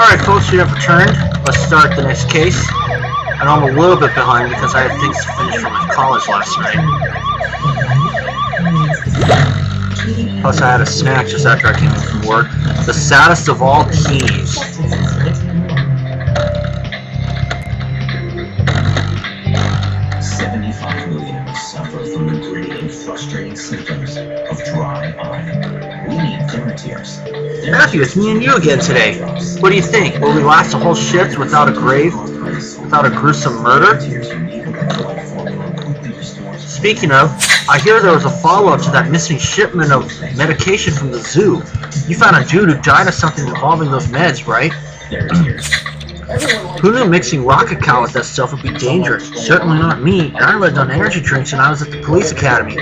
Alright folks, we have returned. Let's start the next case. I know I'm a little bit behind because I had things to finish from my college last night. Plus I had a snack just after I came in from work. The saddest of all keys. 75 million suffer from the gritty and frustrating symptoms of dry eye. We need Theratears. Matthew, it's me and you again today. What do you think? Will we last a whole shift without a grave? Without a gruesome murder? Speaking of, I hear there was a follow-up to that missing shipment of medication from the zoo. You found a dude who died of something involving those meds, right? Who knew mixing rocket cow with that stuff would be dangerous? Certainly not me, and I lived on energy drinks when I was at the police academy.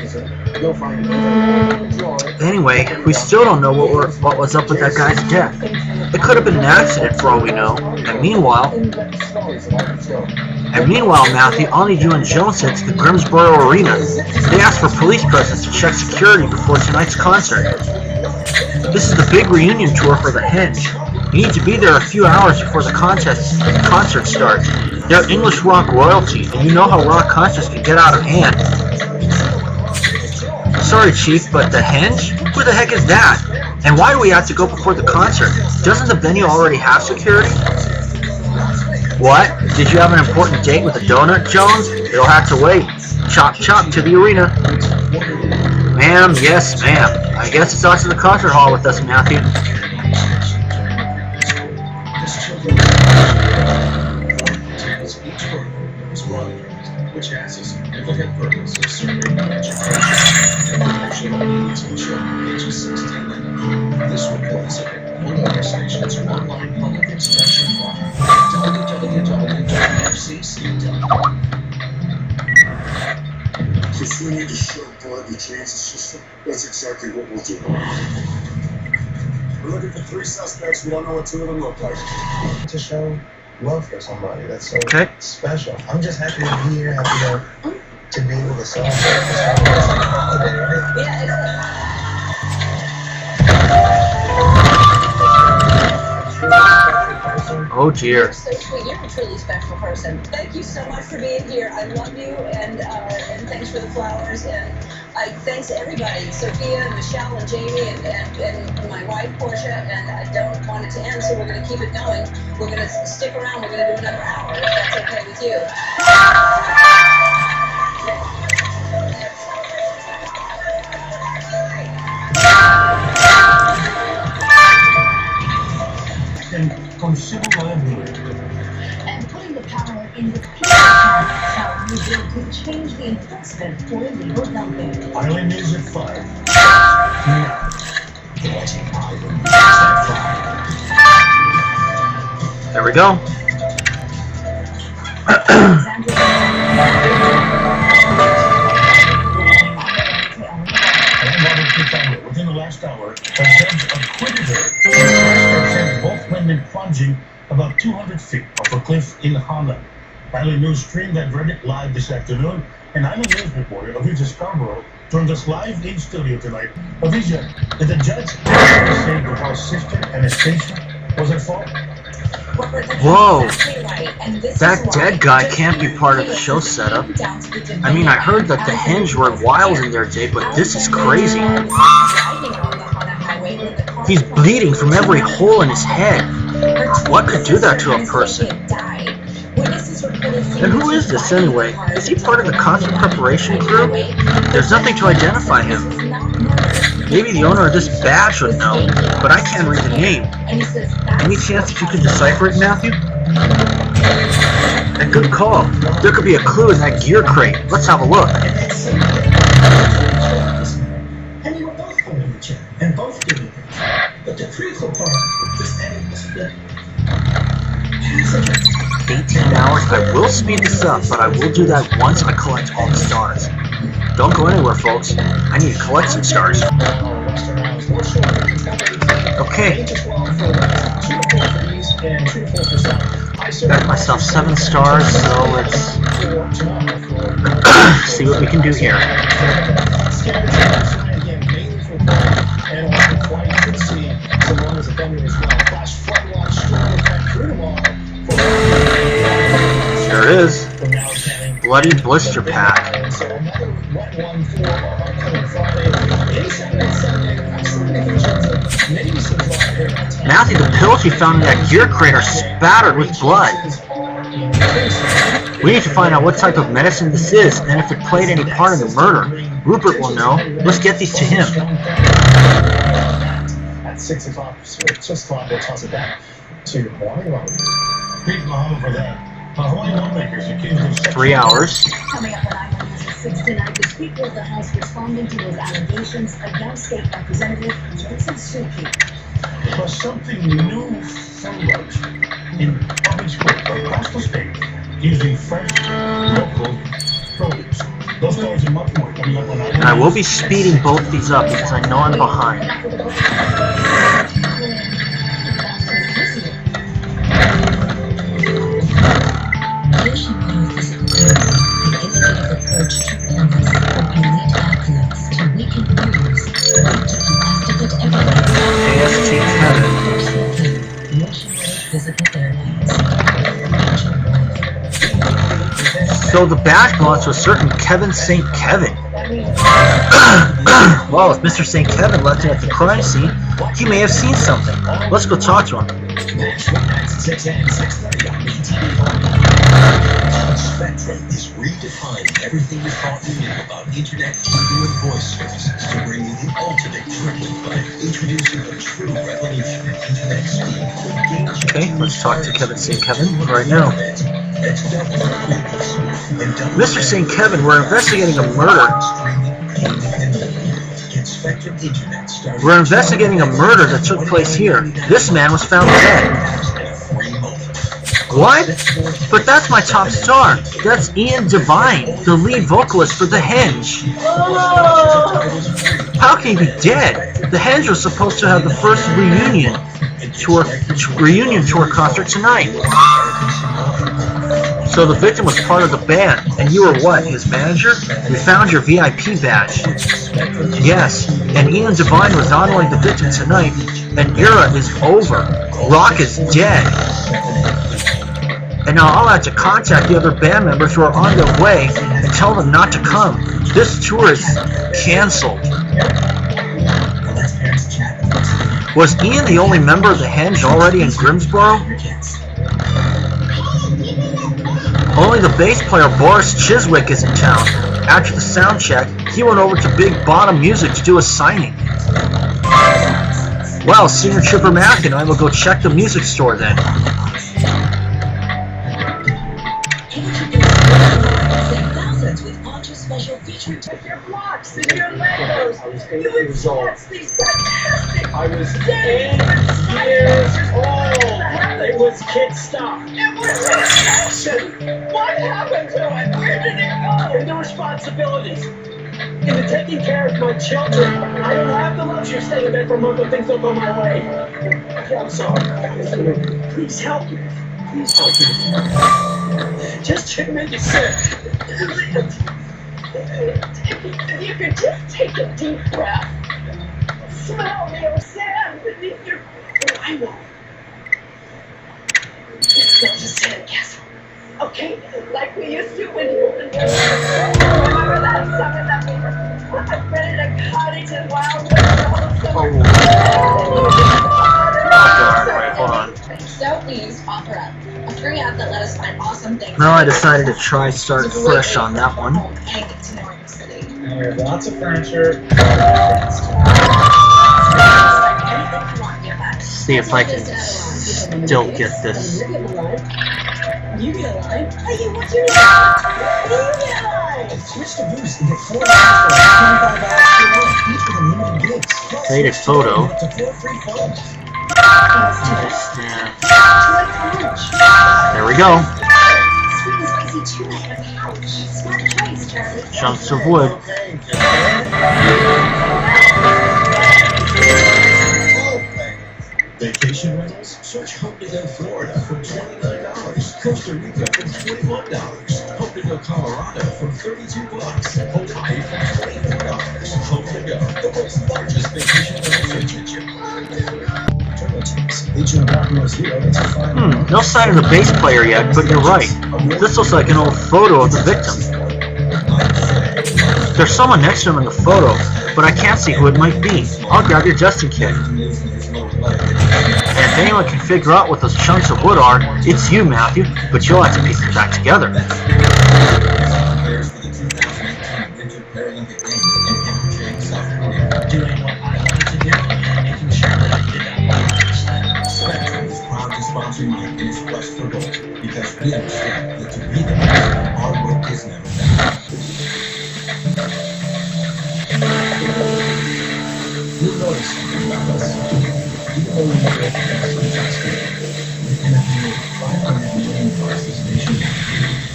Anyway, we still don't know what was up with that guy's death. It could have been an accident for all we know. And meanwhile, Matthew, I'll need you and Jones head to the Grimsboro Arena. They asked for police presence to check security before tonight's concert. This is the big reunion tour for the Henge. You need to be there a few hours before the concert starts. They're English rock royalty, and you know how rock concerts can get out of hand. Sorry, Chief, but the Henge? Who the heck is that? And why do we have to go before the concert? Doesn't the venue already have security? What? Did you have an important date with a donut, Jones? It'll have to wait. Chop chop to the arena. Ma'am, yes, ma'am. I guess it's off to the concert hall with us, Matthew. Which has a significant purpose of serving education, information needs, and children ages 6 to 11. This report is available on our station's online public inspection form at www.fcc.com. If we need to shut down the transit system, that's exactly what we'll do. We're looking for 3 suspects. We don't know what 2 of them look like. To show love for somebody. That's so special. I'm just happy to be here, happy to be able to celebrate this holiday, right? Oh dear. You're so sweet. You're a truly special person. Thank you so much for being here. I love you, and thanks for the flowers, and thanks to everybody, Sophia and Michelle and Jamie and my wife Portia, and I don't want it to end, so we're going to keep it going. We're going to stick around. We're going to do another hour, if that's okay with you. And putting the power in the people's hands shall reveal to change the enforcement for illegal dumping. Island News at 5. There we go. Within the last hour, a judge acquitted her. Said both women plunging about 200 feet off a cliff in Honda. Island News streamed that verdict live this afternoon, and Island News reporter Avija Scarborough joined us live in studio tonight. Avija, did the judge say that her sister and his patient was at fault? Whoa, that dead guy can't be part of the show setup. I mean, I heard that the Henge were wild in their day, but this is crazy. He's bleeding from every hole in his head. What could do that to a person? And who is this anyway? Is he part of the concert preparation crew? There's nothing to identify him. Maybe the owner of this badge would know, but I can't read the name. Any chance that you can decipher it, Matthew? A good call. There could be a clue in that gear crate. Let's have a look. And you were both holding the chair, and both doing it. But the critical part of this ending was that 18 hours. I will speed this up, but I will do that once I collect all the stars. Don't go anywhere, folks. I need to collect some stars. Okay. Got myself 7 stars, so let's see what we can do here. And quite you can see, so long as the vendor is well, flash floodlight, strong effect Bloody blister pack. So another wet one for upcoming Friday. Inside that Sunday, maybe some Friday. Matthew, the pills we found in that gear crate are spattered with blood. We need to find out what type of medicine this is and if it played any part in the murder. Rupert will know. Let's get these to him. At 6 o'clock, just thought we'll toss it back to morning road. Big mahalo for that. Hawaii lawmakers accused of 3 hours. Coming up at Eyewitness at 6 tonight, the Speaker of the House responding to those allegations against State Representative Joseph Suki. But something new furloughs in public schools across the state using fresh, local produce. Those stories and much more coming up on And I will be speeding both these up because I know I'm behind. So the badge belongs to a certain Kevin St. Kevin. Well, if Mr. St. Kevin left it at the crime scene, he may have seen something. Let's go talk to him. Spectrum is redefining everything you thought you knew about internet, TV, and voice services to bring you the ultimate tripling by introducing a true revolution in internet speed. Okay, let's talk to Kevin St. Kevin right now. Mr. St. Kevin, we're investigating a murder. We're investigating a murder that took place here. This man was found dead. What? But that's my top star. That's Ian Devine, the lead vocalist for The Henge. How can he be dead? The Henge was supposed to have the first reunion tour concert tonight. So the victim was part of the band, and you were what, his manager? We found your VIP badge. Yes, and Ian Devine was not only the victim tonight. An era is over. Rock is dead. And now I'll have to contact the other band members who are on their way and tell them not to come. This tour is cancelled. Was Ian the only member of the Henge already in Grimsboro? Only the bass player Boris Chiswick is in town. After the sound check, he went over to Big Bottom Music to do a signing. Well, Senior Trooper Mac and I will go check the music store then. With your blocks and your Legos. You enhanced these fantastic. I was 8 years old. It was kid stuff. It was rejection. What happened to it? Where did it go? And the responsibilities. Into taking care of my children. I don't have the luxury of staying in bed for a month when things don't go my way. I'm sorry. Please help me. Please help me. Just to make it sick. If you could just take a deep breath. Smell the old sand beneath your... Oh, I know. Let's go to Sandcastle. Okay? Like we used to when you were there. Remember that summer that we were... I rented a cottage in Hold on. So we used OfferUp, a free app that let us find awesome things. Now I decided to try start fresh on that one. And get to know our city. And we have lots of furniture. See if I can still get this. You get a line. Hey, what you get? You get a line. Switch to Boost and get 4 for $25 per month, each with unlimited gigs. Plus, Faded photo. up to 4 free phones. Yeah. There we go. Sweet and spicy tuna in a pouch. Smart choice, Charlie. Chunks of wood. Vacation rentals? Search Home to Go Florida for $29. Costa Rica for $21. Home to Go Colorado for $32. Hawaii for $24. Home to Go, the world's largest vacation rental agency. Turbo tips. Legion of Dark No sign of the bass player yet, but you're right. This looks like an old photo of the victim. There's someone next to him in the photo, but I can't see who it might be. I'll grab your Justin kit. And if anyone can figure out what those chunks of wood are, it's you, Matthew, but you'll have to piece it back together. Doing what I wanted to do and making sure that I did that well. Spectrum is proud to sponsor Mike in his quest for gold because we understand that to be the best, hard work is never done. You'll notice something about us. Even though we never recognize sometimes we end up nearly 500 million devices nationwide.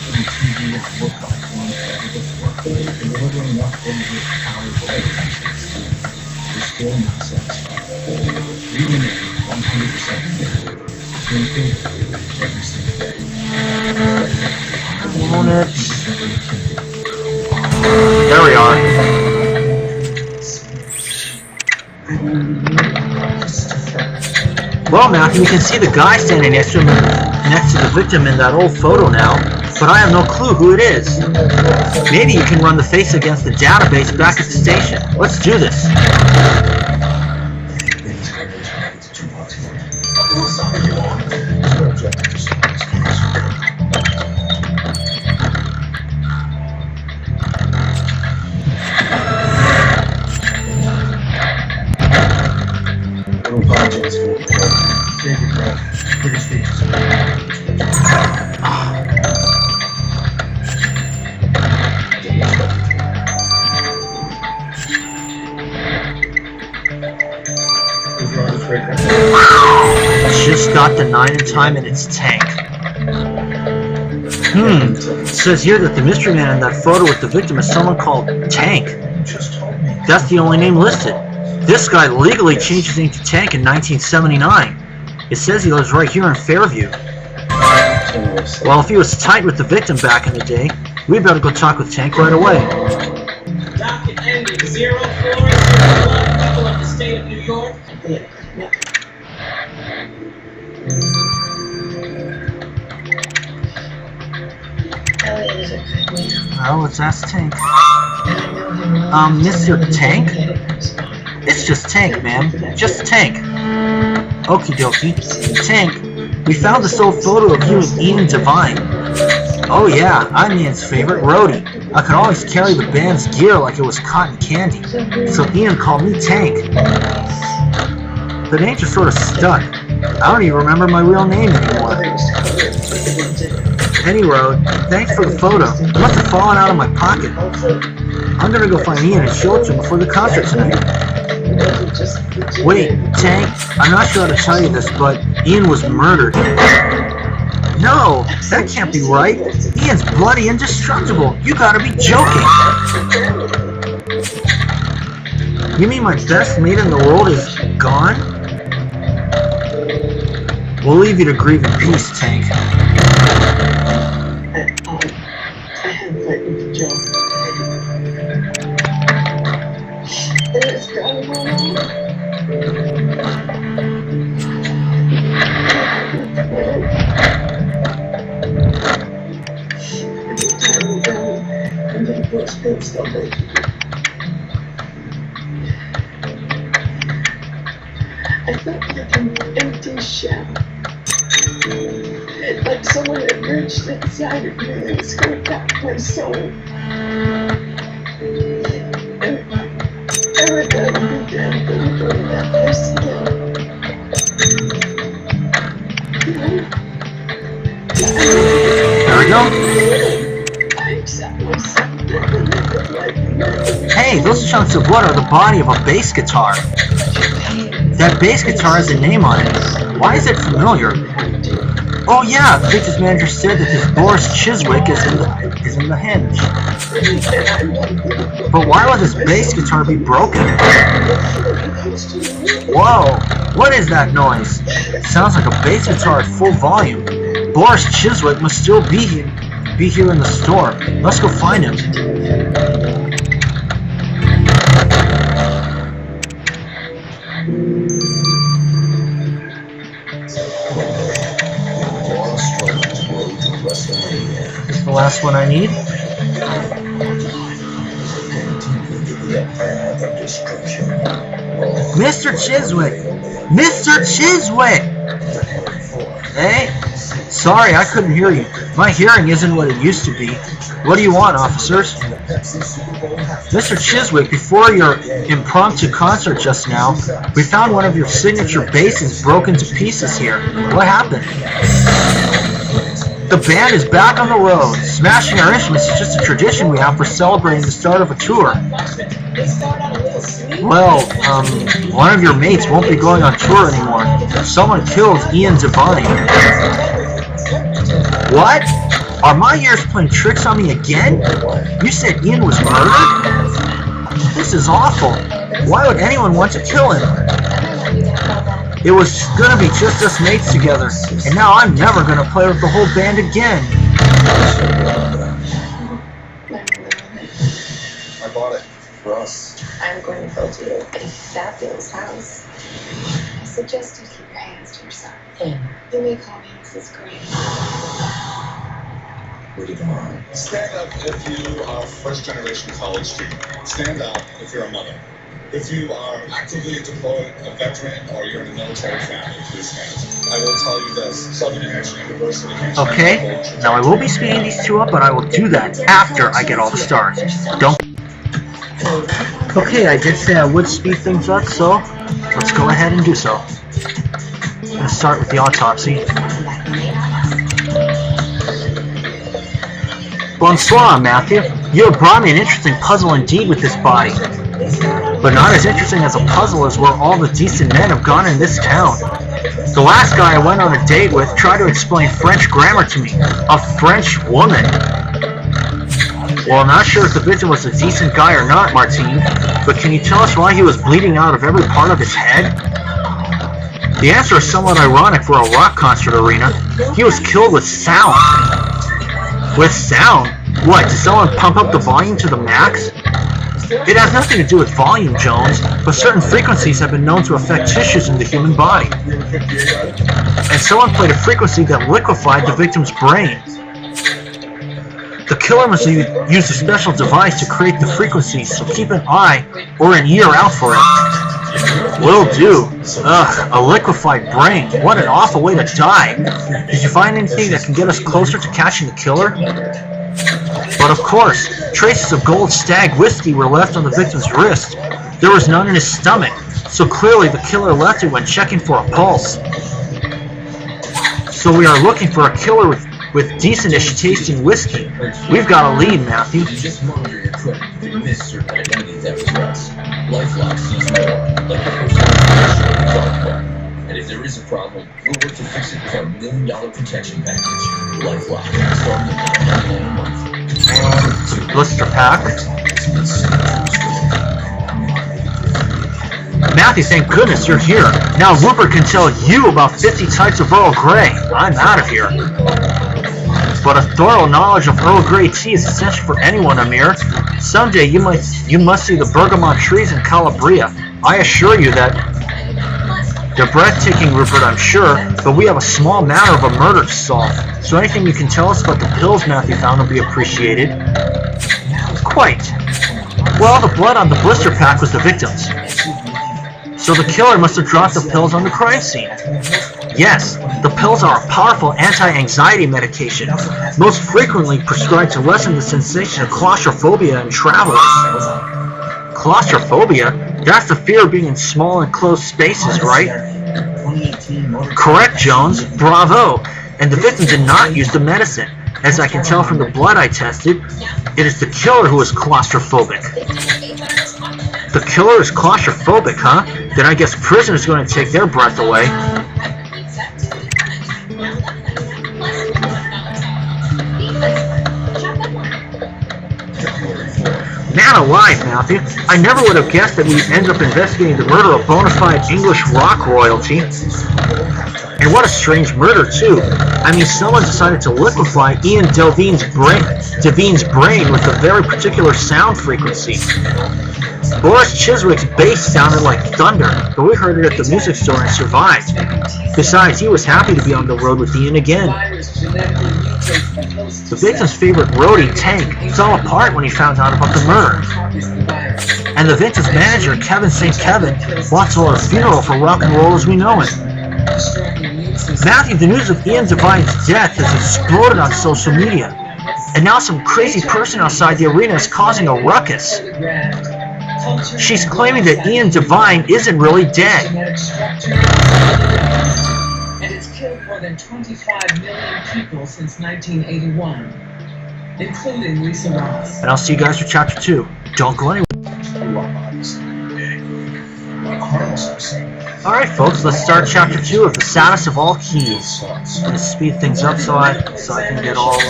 From TV and look like one ever before. And delivering enough energy to power the advertisements. We're still not satisfied. We remain 100% committed to improve every single day. There we are. Well, Matthew, you can see the guy standing next to the victim in that old photo now, but I have no clue who it is. Maybe you can run the face against the database back at the station. Let's do this. Just got the 9 in time in its tank. It says here that the mystery man in that photo with the victim is someone called Tank. That's the only name listed. This guy legally changed his name to Tank in 1979. It says he lives right here in Fairview. Well, if he was tight with the victim back in the day, we better go talk with Tank right away. Docket ending 04, people of the state of New York. Oh, it's us, Tank. Mr. Tank? It's just Tank, ma'am. Just Tank. Okie dokie. Tank, we found this old photo of you and Ian Devine. Oh yeah, I'm Ian's favorite roadie. I could always carry the band's gear like it was cotton candy. So Ian called me Tank. The name just sort of stuck. I don't even remember my real name anymore. Any road, thanks for the photo. It must have fallen out of my pocket. I'm gonna go find Ian and show it to him before the concert tonight. Wait, Tank, I'm not sure how to tell you this, but Ian was murdered. No, that can't be right. Ian's bloody indestructible. You gotta be joking. You mean my best mate in the world is gone? We'll leave you to grieve in peace, Tank. I had a fight with Joe. And it's gotta go on. And then those things don't make you. I felt like an empty shell. Like someone had reached inside of me and was going to back my soul. And I would never be dead if I would go to that place again. There we go. I accept myself and live like Hey, those chunks of wood are the body of a bass guitar. That bass guitar has a name on it. Why is it familiar? Oh yeah, the victim's manager said that this Boris Chiswick is in the hinge. But why would this bass guitar be broken? Whoa, what is that noise? It sounds like a bass guitar at full volume. Boris Chiswick must still be here in the store. Let's go find him. last one I need. Mr. Chiswick! Mr. Chiswick! Hey? Sorry, I couldn't hear you. My hearing isn't what it used to be. What do you want, officers? Mr. Chiswick, before your impromptu concert just now, we found one of your signature basses broken to pieces here. What happened? The band is back on the road. Smashing our instruments is just a tradition we have for celebrating the start of a tour. Well, one of your mates won't be going on tour anymore. Someone killed Ian Devine. What? Are my ears playing tricks on me again? You said Ian was murdered? This is awful. Why would anyone want to kill him? It was gonna be just us mates together, and now I'm never gonna play with the whole band again. I bought it for us. I'm going to build you a fabulous house. I suggest you keep your hands to yourself. You may call me Mrs. Green. Stand up if you are first generation college student. Stand up if you're a mother. If you are actively deployed, a veteran, or you're in a military family, please stand. I will tell you this, Southern New Hampshire University. Okay, now I will be speeding these two up, but I will do that after I get all the stars. Don't. Okay, I did say I would speed things up, so let's go ahead and do so. I'm gonna start with the autopsy. Bonsoir, Matthew. You have brought me an interesting puzzle indeed with this body. But not as interesting as a puzzle as where all the decent men have gone in this town. The last guy I went on a date with tried to explain French grammar to me. A French woman. Well, I'm not sure if the victim was a decent guy or not, Martine, but can you tell us why he was bleeding out of every part of his head? The answer is somewhat ironic for a rock concert arena. He was killed with sound. With sound? What, did someone pump up the volume to the max? It has nothing to do with volume, Jones, but certain frequencies have been known to affect tissues in the human body. And someone played a frequency that liquefied the victim's brain. The killer must have used a special device to create the frequencies, so keep an eye or an ear out for it. Will do. Ugh, a liquefied brain. What an awful way to die. Did you find anything that can get us closer to catching the killer? But of course, traces of Gold Stag whiskey were left on the victim's wrist. There was none in his stomach, so clearly the killer left it when checking for a pulse. So we are looking for a killer with decent-ish tasting whiskey. We've got a lead, Matthew. Just monitor your credit if you miss certain identities at rest. LifeLock sees more, like the person who's and if there is a problem, we'll work to fix it with our $1 million protection package. LifeLock, starting at $9.99 a month. Blister pack. Matthew, thank goodness you're here. Now Rupert can tell you about 50 types of Earl Grey. I'm out of here. But a thorough knowledge of Earl Grey tea is essential for anyone, Amir. Someday you must see the bergamot trees in Calabria. I assure you that they're breathtaking, Rupert, I'm sure, but we have a small matter of a murder to solve. So anything you can tell us about the pills Matthew found will be appreciated. Quite. Well, the blood on the blister pack was the victim's. So the killer must have dropped the pills on the crime scene. Yes, the pills are a powerful anti-anxiety medication, most frequently prescribed to lessen the sensation of claustrophobia in travelers. Claustrophobia? That's the fear of being in small enclosed spaces, right? Correct, Jones. Bravo. And the victim did not use the medicine. As I can tell from the blood I tested, it is the killer who is claustrophobic. The killer is claustrophobic, huh? Then I guess prisoners are going to take their breath away. Man alive, Matthew. I never would have guessed that we'd end up investigating the murder of bona fide English rock royalty. And what a strange murder, too. I mean, someone decided to liquefy Ian Devine's brain with a very particular sound frequency. Boris Chiswick's bass sounded like thunder, but we heard it at the music store and survived. Besides, he was happy to be on the road with Ian again. The victim's favorite roadie, Tank, fell apart when he found out about the murder. And the victim's manager, Kevin St. Kevin, wants to hold a funeral for rock and roll as we know it. Matthew, the news of Ian Devine's death has exploded on social media. And now some crazy person outside the arena is causing a ruckus. She's claiming that Ian Devine isn't really dead. And it's killed more than 25 million people since 1981, including Lisa Ross. And I'll see you guys for Chapter 2. Don't go anywhere. Alright folks, let's start Chapter 2 of the Saddest of All Keys. I'm going to speed things up so I can get all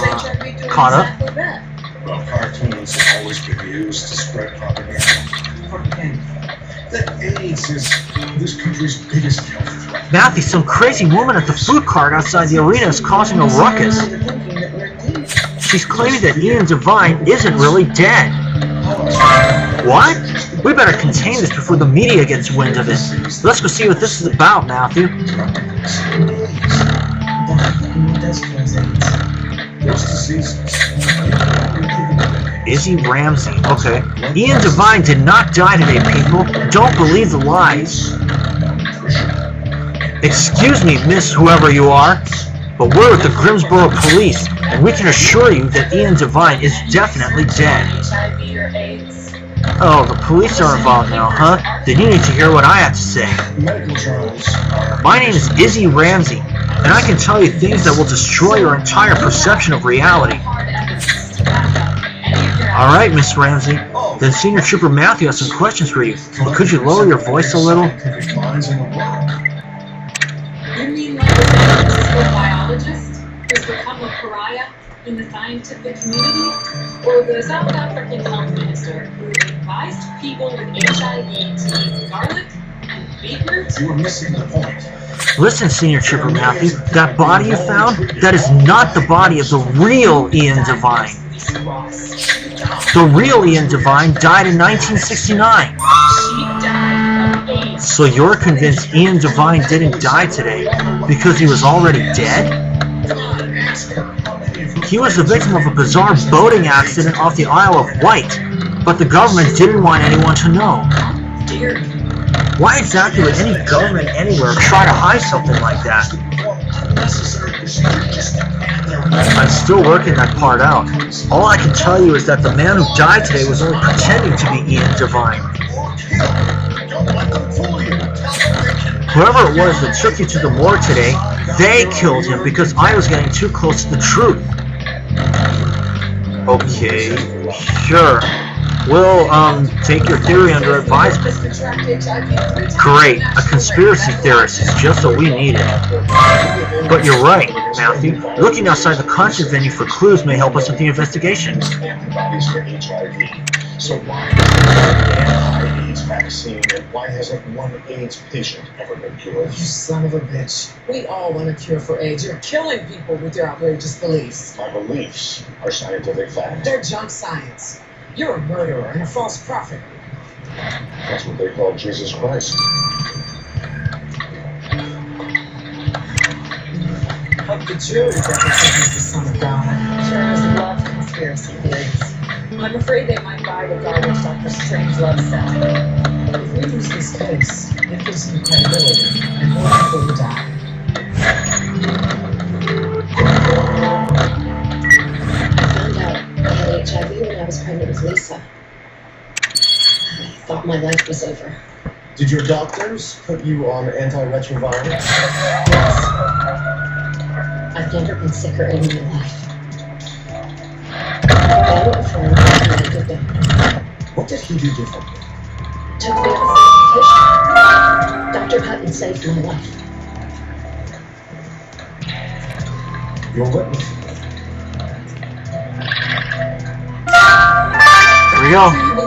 caught up. Well, cartoons have always been used to spread propaganda. That AIDS is this country's biggest health threat. Matthew, some crazy woman at the food cart outside the arena is causing a ruckus. She's claiming that Ian Devine isn't really dead. What? We better contain this before the media gets wind of it. Let's go see what this is about, Matthew. Izzy Ramsey. Okay. Ian Devine did not die today, people. Don't believe the lies. Excuse me, miss whoever you are, but we're with the Grimsboro Police, and we can assure you that Ian Devine is definitely dead. Oh, the police are involved now, huh? Then you need to hear what I have to say. My name is Izzy Ramsey, and I can tell you things that will destroy your entire perception of reality. Alright, Miss Ramsey. Then Senior Trooper Matthew has some questions for you. But could you lower your voice a little? You mean like the San Francisco biologist who's become a pariah in the scientific community? Or the South African health minister who advised people with HIV to eat garlic and beetroot? You were missing the point. Listen, Senior Trooper Matthew, that body you found, that is not the body of the real Ian Devine. The real Ian Devine died in 1969. So you're convinced Ian Devine didn't die today because he was already dead? He was the victim of a bizarre boating accident off the Isle of Wight, but the government didn't want anyone to know. Why exactly would any government anywhere try to hide something like that? I'm still working that part out. All I can tell you is that the man who died today was only pretending to be Ian Devine. Whoever it was that took you to the morgue today, they killed him because I was getting too close to the truth. Okay, sure. We'll, take your theory under advisement. Great, a conspiracy theorist is just what we needed. But you're right, Matthew. Looking outside the concert venue for clues may help us with the investigation. Antibodies for HIV. So why is there an anti-AIDS vaccine and why hasn't one AIDS patient ever been cured? You son of a bitch. We all want a cure for AIDS. You're killing people with your outrageous beliefs. My beliefs are scientific fact. They're junk science. You're a murderer and a false prophet. That's what they call Jesus Christ. Hope the jury doesn't think he's the son of God. Jurors love conspiracy theories. I'm afraid they might buy the garbage Dr. Strangelove said. If we lose this case, it gives him credibility, and more people will die. I had HIV when I was pregnant with Lisa. I thought my life was over. Did your doctors put you on antiretrovirals? Yes. I've never been sicker in my life. I went for an medical doctor. What did he do differently? Took me off medication. Dr. Hutton saved my life. Your witness. There we go.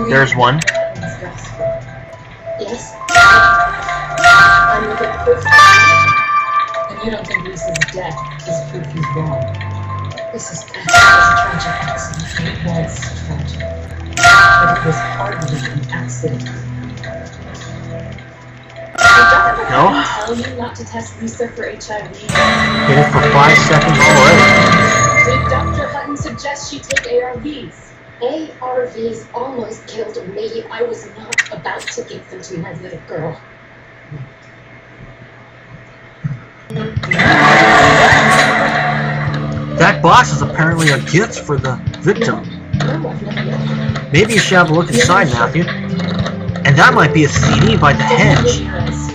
There's one. Yes. I'm looking proof. And you don't think Lisa's death is proof he's wrong? This is a tragic accident. It was tragic. But it was hardly an accident. Did Dr. No. Hutton tell you not to test Lisa for HIV? Hit it for 5 seconds already. Did Dr. Hutton suggests she take ARVs. ARVs almost killed me. I was not about to give them to my little girl. That box is apparently a gift for the victim. Maybe you should have a look inside, Matthew. And that might be a CD by the Henge.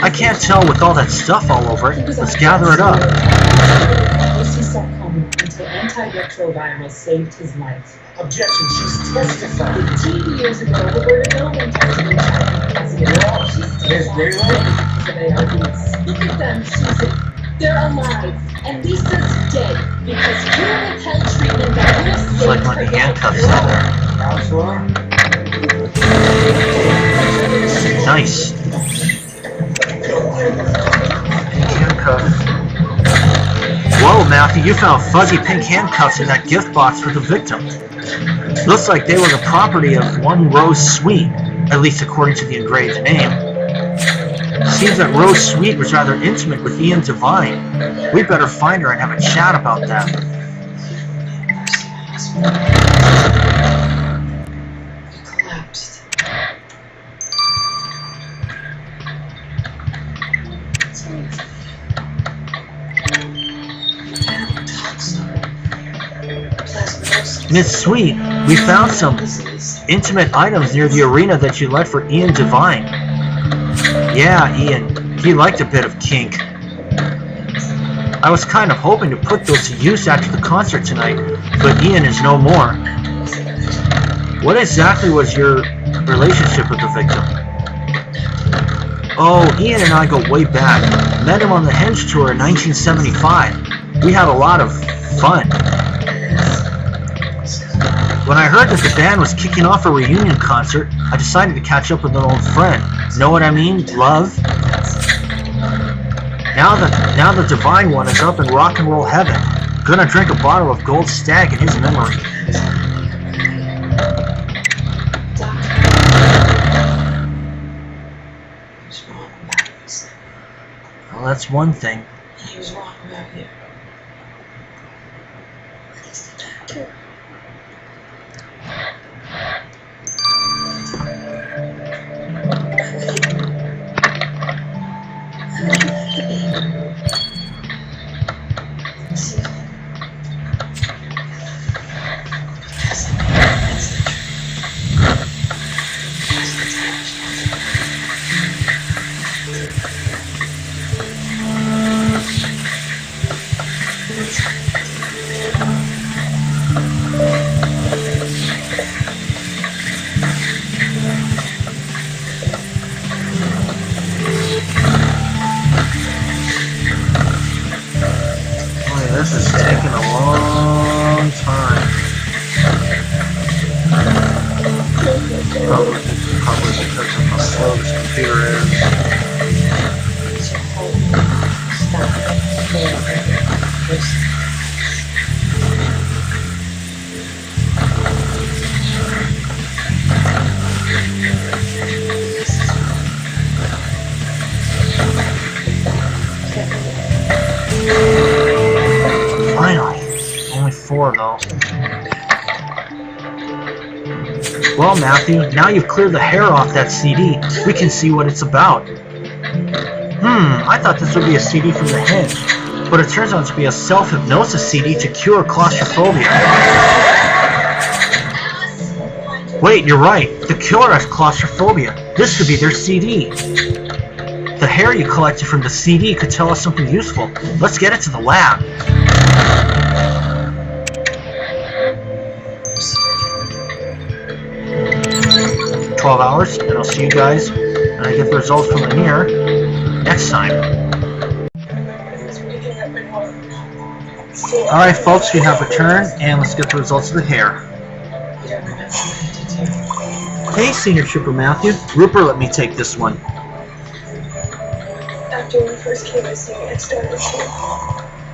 I can't tell with all that stuff all over it. Let's gather it up. Sarcoma until antiretroviral saved his life. Objection, she's testifying. 15 years ago, Roberta Hill went tested HIV positive. She's still alive because of ARVs. Look at them, Susan. They're alive. And Lisa's dead because you withheld treatment that would have saved It's like when the handcuffs are there. Counselor? Nice. Handcuffs. Whoa, Matthew, you found fuzzy pink handcuffs in that gift box for the victim. Looks like they were the property of one Rose Sweet, at least according to the engraved name. Seems that Rose Sweet was rather intimate with Ian Devine. We better find her and have a chat about that. He collapsed. Miss Sweet, we found some intimate items near the arena that you left for Ian Devine. Yeah, Ian, he liked a bit of kink. I was kind of hoping to put those to use after the concert tonight, but Ian is no more. What exactly was your relationship with the victim? Oh, Ian and I go way back. Met him on the Henge tour in 1975. We had a lot of fun. When I heard that the band was kicking off a reunion concert, I decided to catch up with an old friend. Know what I mean, love? Now the Divine One is up in rock and roll heaven. Gonna drink a bottle of Gold Stag in his memory. Well, that's one thing. He was wrong about you. This is taking a long time. Probably because of how slow this computer is. Finally. Only 4 though. Well, Matthew, now you've cleared the hair off that CD, we can see what it's about. I thought this would be a CD from the Henge, but it turns out to be a self-hypnosis CD to cure claustrophobia. Wait, you're right. The killer has claustrophobia. This could be their CD. The hair you collected from the CD could tell us something useful. Let's get it to the lab. 12 hours, and I'll see you guys when I get the results from the mirror next time. Alright folks, we have returned, and let's get the results of the hair. Hey, Senior Trooper Matthew. Rupert let me take this one. After we first came to see me, I started to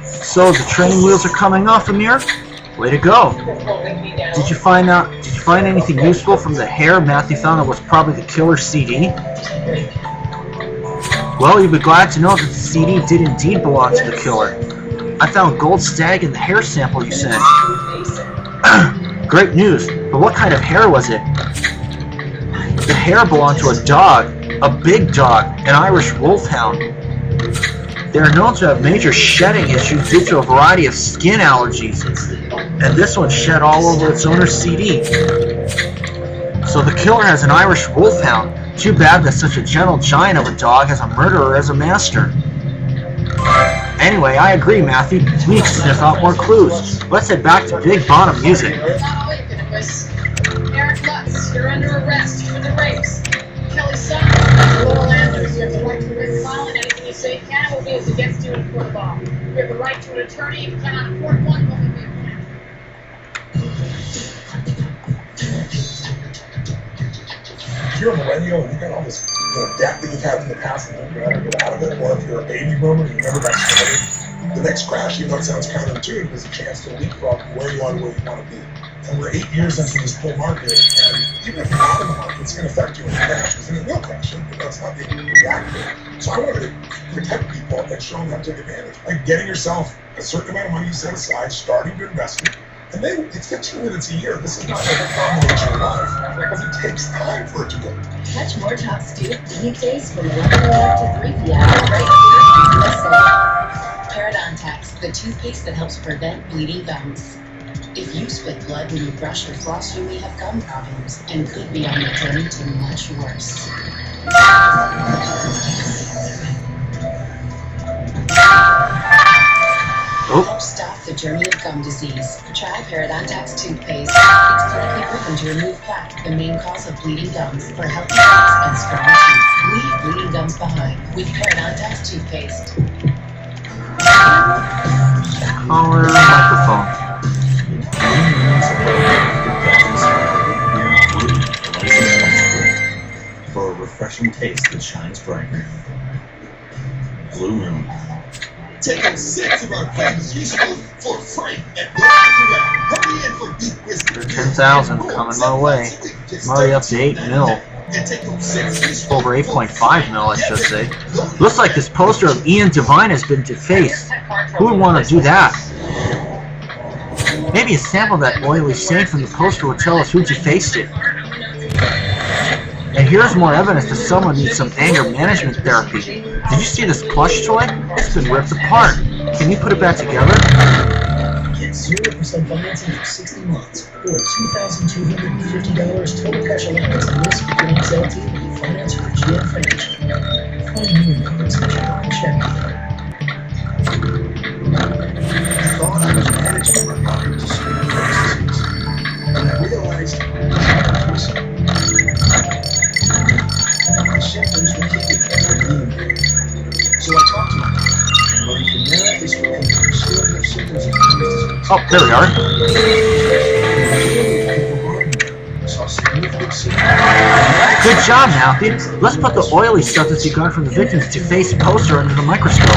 So the training wheels are coming off, Amir? Way to go. Did you find anything useful from the hair Matthew found that was probably the killer's CD? Well, you'll be glad to know that the CD did indeed belong to the killer. I found Gold Stag in the hair sample you sent. Great news, but what kind of hair was it? The hair belonged to a dog, a big dog, an Irish wolfhound. They are known to have major shedding issues due to a variety of skin allergies, and this one shed all over its owner's CD. So the killer has an Irish wolfhound. Too bad that such a gentle giant of a dog has a murderer as a master. Anyway, I agree, Matthew. We need to sniff out more clues. Let's head back to Big Bottom Music. Eric Lutz, you're under arrest for the rapes. Kelly Sutton, Laurel Andrews, you have the right to written file, and anything you say can will be used against you in court of law. You have the right to an attorney. If you cannot afford one, will be appointed. If you're a millennial and you got all this debt that you've had in the past and you're trying to get out of it, or if you're a baby boomer and you remember that story, the next crash, even though it sounds counterintuitive, is a chance to leapfrog from where you are to where you want to be. And we're 8 years into this bull market, and even if you're not in the market, it's going to affect you when it crashes, and it will crash. That's not being reactive. So I wanted to protect people and show them how to take advantage. Like getting yourself a certain amount of money you set aside, starting to invest it, and then it's 15 minutes a year. This is not like a combination of life, because it takes time for it to go. Catch more Top Stew weekdays from 11 a.m. to 3 p.m. right here in USA. Parodontax, the toothpaste that helps prevent bleeding gums. If you spit blood when you brush or floss, you may have gum problems and could be on the journey to much worse. Help stop the journey of gum disease. Try Parodontax toothpaste. It's clinically proven to remove plaque, the main cause of bleeding gums, for healthy gums and strong teeth. Leave bleeding gums behind with Parodontax toothpaste. Caller microphone. For a refreshing taste that shines brightly. Blue Moon. Take home 6 of our famous usables for free at Hurry in for beef whiskey. 10,000 coming my way. I'm already up to 8 mil. Over 8.5 mil, I should say. Looks like this poster of Ian Devine has been defaced. Who would want to do that? Maybe a sample of that oily stain from the poster will tell us who defaced it. And here's more evidence that someone needs some anger management therapy. Did you see this plush toy? It's been ripped apart. Can you put it back together? Get 0% financing for 60 months, or $2,250 total cash allowance on this beginning LT when you finance for GM Financial. Find new numbers that you can check out. I thought I was managing my pocket to stream processes, and I realized I was. My symptoms were keeping me from being there. So I talked to him, and learned from there this way I still have symptoms of disease. Oh, there we are. Saw significant symptoms. Good job, Matthew. Let's put the oily substance you got from the victim's defaced poster under the microscope.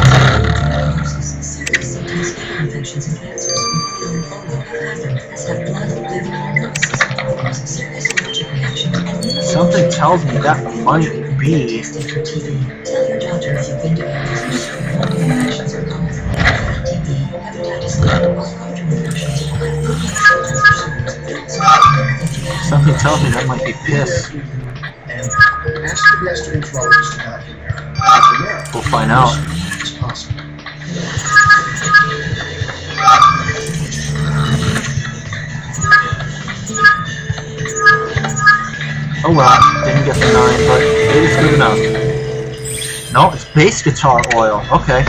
Infections and cancers, including lymphoma, as have blood, liver, necrosis, serious allergic reactions. Something tells me that might be. Tell your doctor if you've been diagnosed with certain infections or common TB, hepatitis C, or other infections or Something tells me that might be piss. And ask the gastroenterologist about Humira. Humira We'll find out. is possible. Oh well, didn't get the 9, but it is good enough. No, it's bass guitar oil. Okay.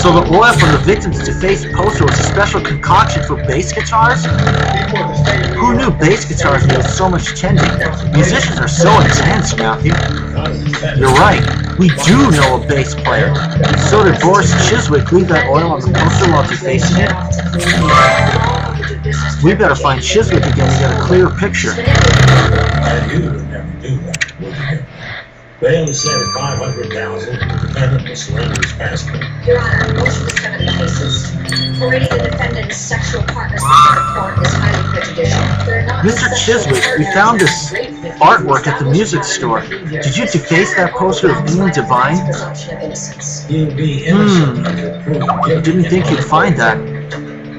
So the oil from the victim's defaced poster was a special concoction for bass guitars? Who knew bass guitars needed so much tending? Musicians are so intense, Matthew. You're right. We do know a bass player. So did Boris Chiswick leave that oil on the poster while defacing it? We better find Chiswick again to get a clearer picture. I knew would never do that, would you? They only said $500,000, the defendant will surrender his passport. Your Honor, motion to sever the cases. Parading the defendant's sexual partners before the court is highly prejudicial. They're not Mr. Chiswick, we found this artwork at the music store. Did you deface that poster of Ian Devine? You'll be innocent until proven guilty. Didn't think you'd find that.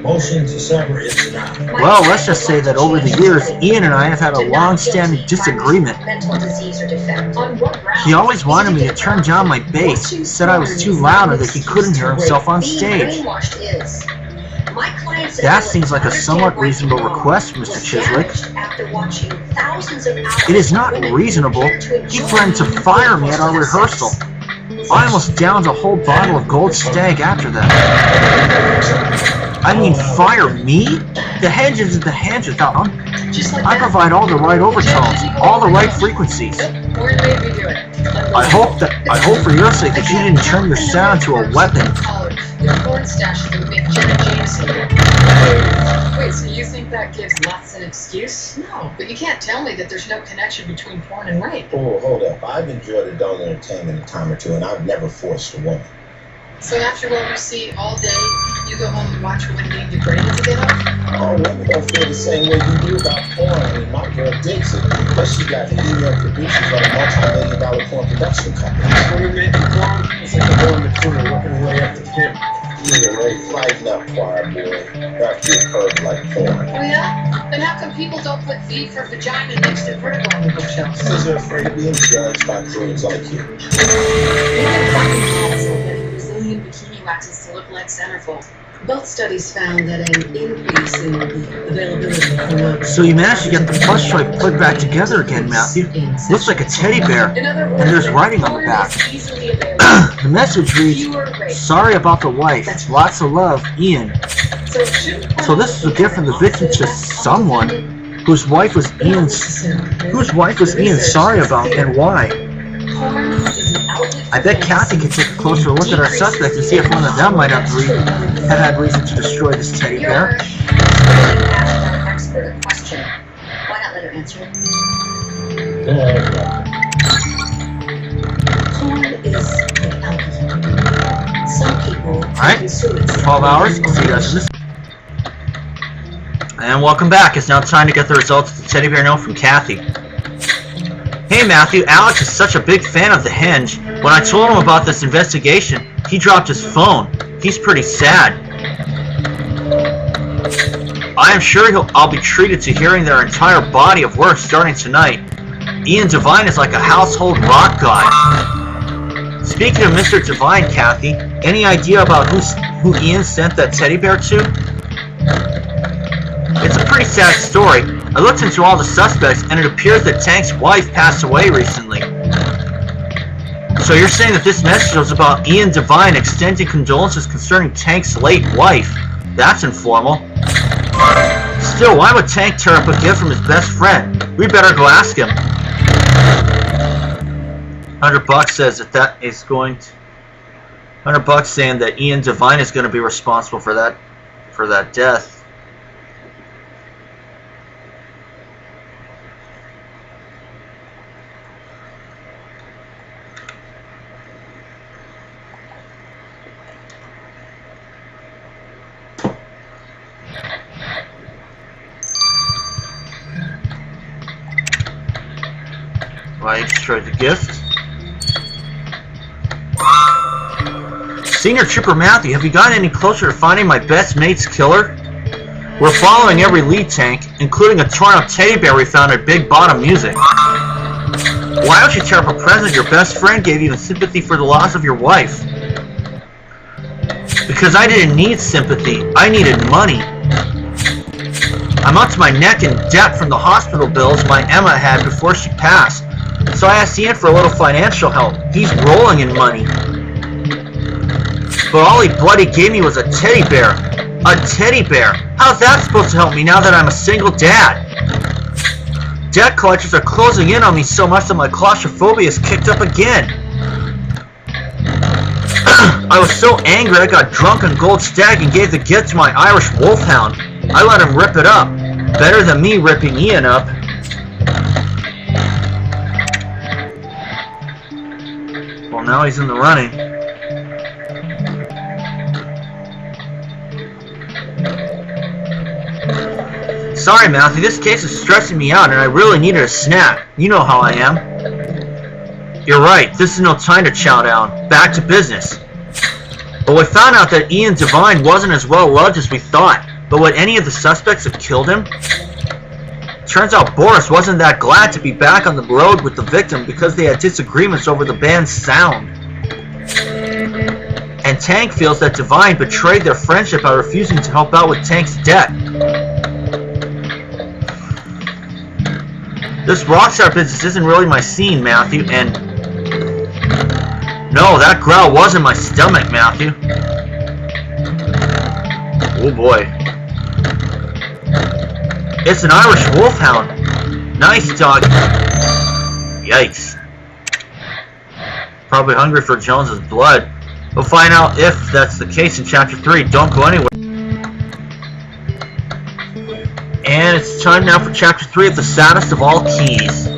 Motion to sever is denied. Well, let's just say that over the years, Ian and I have had a long-standing disagreement. Mental disease or defect. On what grounds? He always wanted me to turn down my bass, said I was too loud and that he couldn't hear himself on Being stage. brainwashed is. My clients That seems like a somewhat reasonable request, Mr. Chiswick. After watching thousands of hours It is not reasonable. He threatened to fire me at our rehearsal. I almost downed a whole bottle of Gold Stag after that. I mean, fire me? The Henge is the Henge without I provide all the right overtones, all the right frequencies. I hope for your sake that you didn't turn your sound into a weapon. Your porn stash would make Jenna Jameson. Wait, so you think that gives lots an excuse? No, but you can't tell me that there's no connection between porn and rape. Oh, hold up. I've enjoyed adult entertainment a time or two, and I've never forced a woman. So after what we see all day, you go home and watch women being degraded to get off? Oh, women don't feel the same way you do about porn. I mean, my girl digs it. Plus, she got female producers on a multi-million-dollar porn production company. When you make the porn, it's like a girl in the corner working her way up the pimp. Nigga, Ray, lighten up, choir boy. Not get curved like porn. Oh yeah? Then how come people don't put V for vagina next to vertical on the bookshelves? Because they're afraid of being judged by prudes like you. Brazilian bikini waxes to look like centerfold. Both studies found that an increase in the availability of pornography. So you managed to get the plush toy put back together again, Matthew. Looks like a teddy bear, and there's writing on the back. The message reads, "Sorry about the wife. Lots of love, Ian." So this is a gift from the victim to someone whose wife was Ian sorry about, and why. I bet Kathy could take a closer look at our suspects and see if one of them might have had reason to destroy this teddy bear. Expert a question. Why not let her answer it? Porn is like alcohol. Some people consume it. 12 hours. I'll see you guys in this. And welcome back. It's now time to get the results of the teddy bear note from Kathy. Hey Matthew, Alex is such a big fan of the Henge. When I told him about this investigation, he dropped his phone. He's pretty sad. I am sure I'll be treated to hearing their entire body of work starting tonight. Ian Devine is like a household rock god. Speaking of Mr. Devine, Kathy, any idea about who Ian sent that teddy bear to? It's a pretty sad story. I looked into all the suspects, and it appears that Tank's wife passed away recently. So you're saying that this message was about Ian Devine extending condolences concerning Tank's late wife? That's informal. Still, why would Tank tear up a gift from his best friend? We better go ask him. $100 says that is going to... $100 saying that Ian Devine is going to be responsible for that death. I destroyed the gift. Senior Trooper Matthew, have you gotten any closer to finding my best mate's killer? We're following every lead, Tank, including a torn up teddy bear we found at Big Bottom Music. Why would you tear up a present your best friend gave you in sympathy for the loss of your wife? Because I didn't need sympathy, I needed money. I'm up to my neck in debt from the hospital bills my Emma had before she passed. So I asked Ian for a little financial help. He's rolling in money. But all he bloody gave me was a teddy bear. A teddy bear. How's that supposed to help me now that I'm a single dad? Debt collectors are closing in on me so much that my claustrophobia is kicked up again. I was so angry I got drunk on Gold Stag and gave the gift to my Irish wolfhound. I let him rip it up. Better than me ripping Ian up. Well, now he's in the running. Sorry, Matthew, this case is stressing me out and I really needed a snack. You know how I am. You're right, this is no time to chow down. Back to business. But we found out that Ian Devine wasn't as well loved as we thought. But would any of the suspects have killed him? Turns out Boris wasn't that glad to be back on the road with the victim because they had disagreements over the band's sound. And Tank feels that Divine betrayed their friendship by refusing to help out with Tank's debt. This rockstar business isn't really my scene, Matthew, and... No, that growl wasn't my stomach, Matthew. Oh boy. It's an Irish wolfhound. Nice dog. Yikes. Probably hungry for Jones's blood. We'll find out if that's the case in Chapter 3. Don't go anywhere. And it's time now for Chapter 3 of the Saddest of All Keys.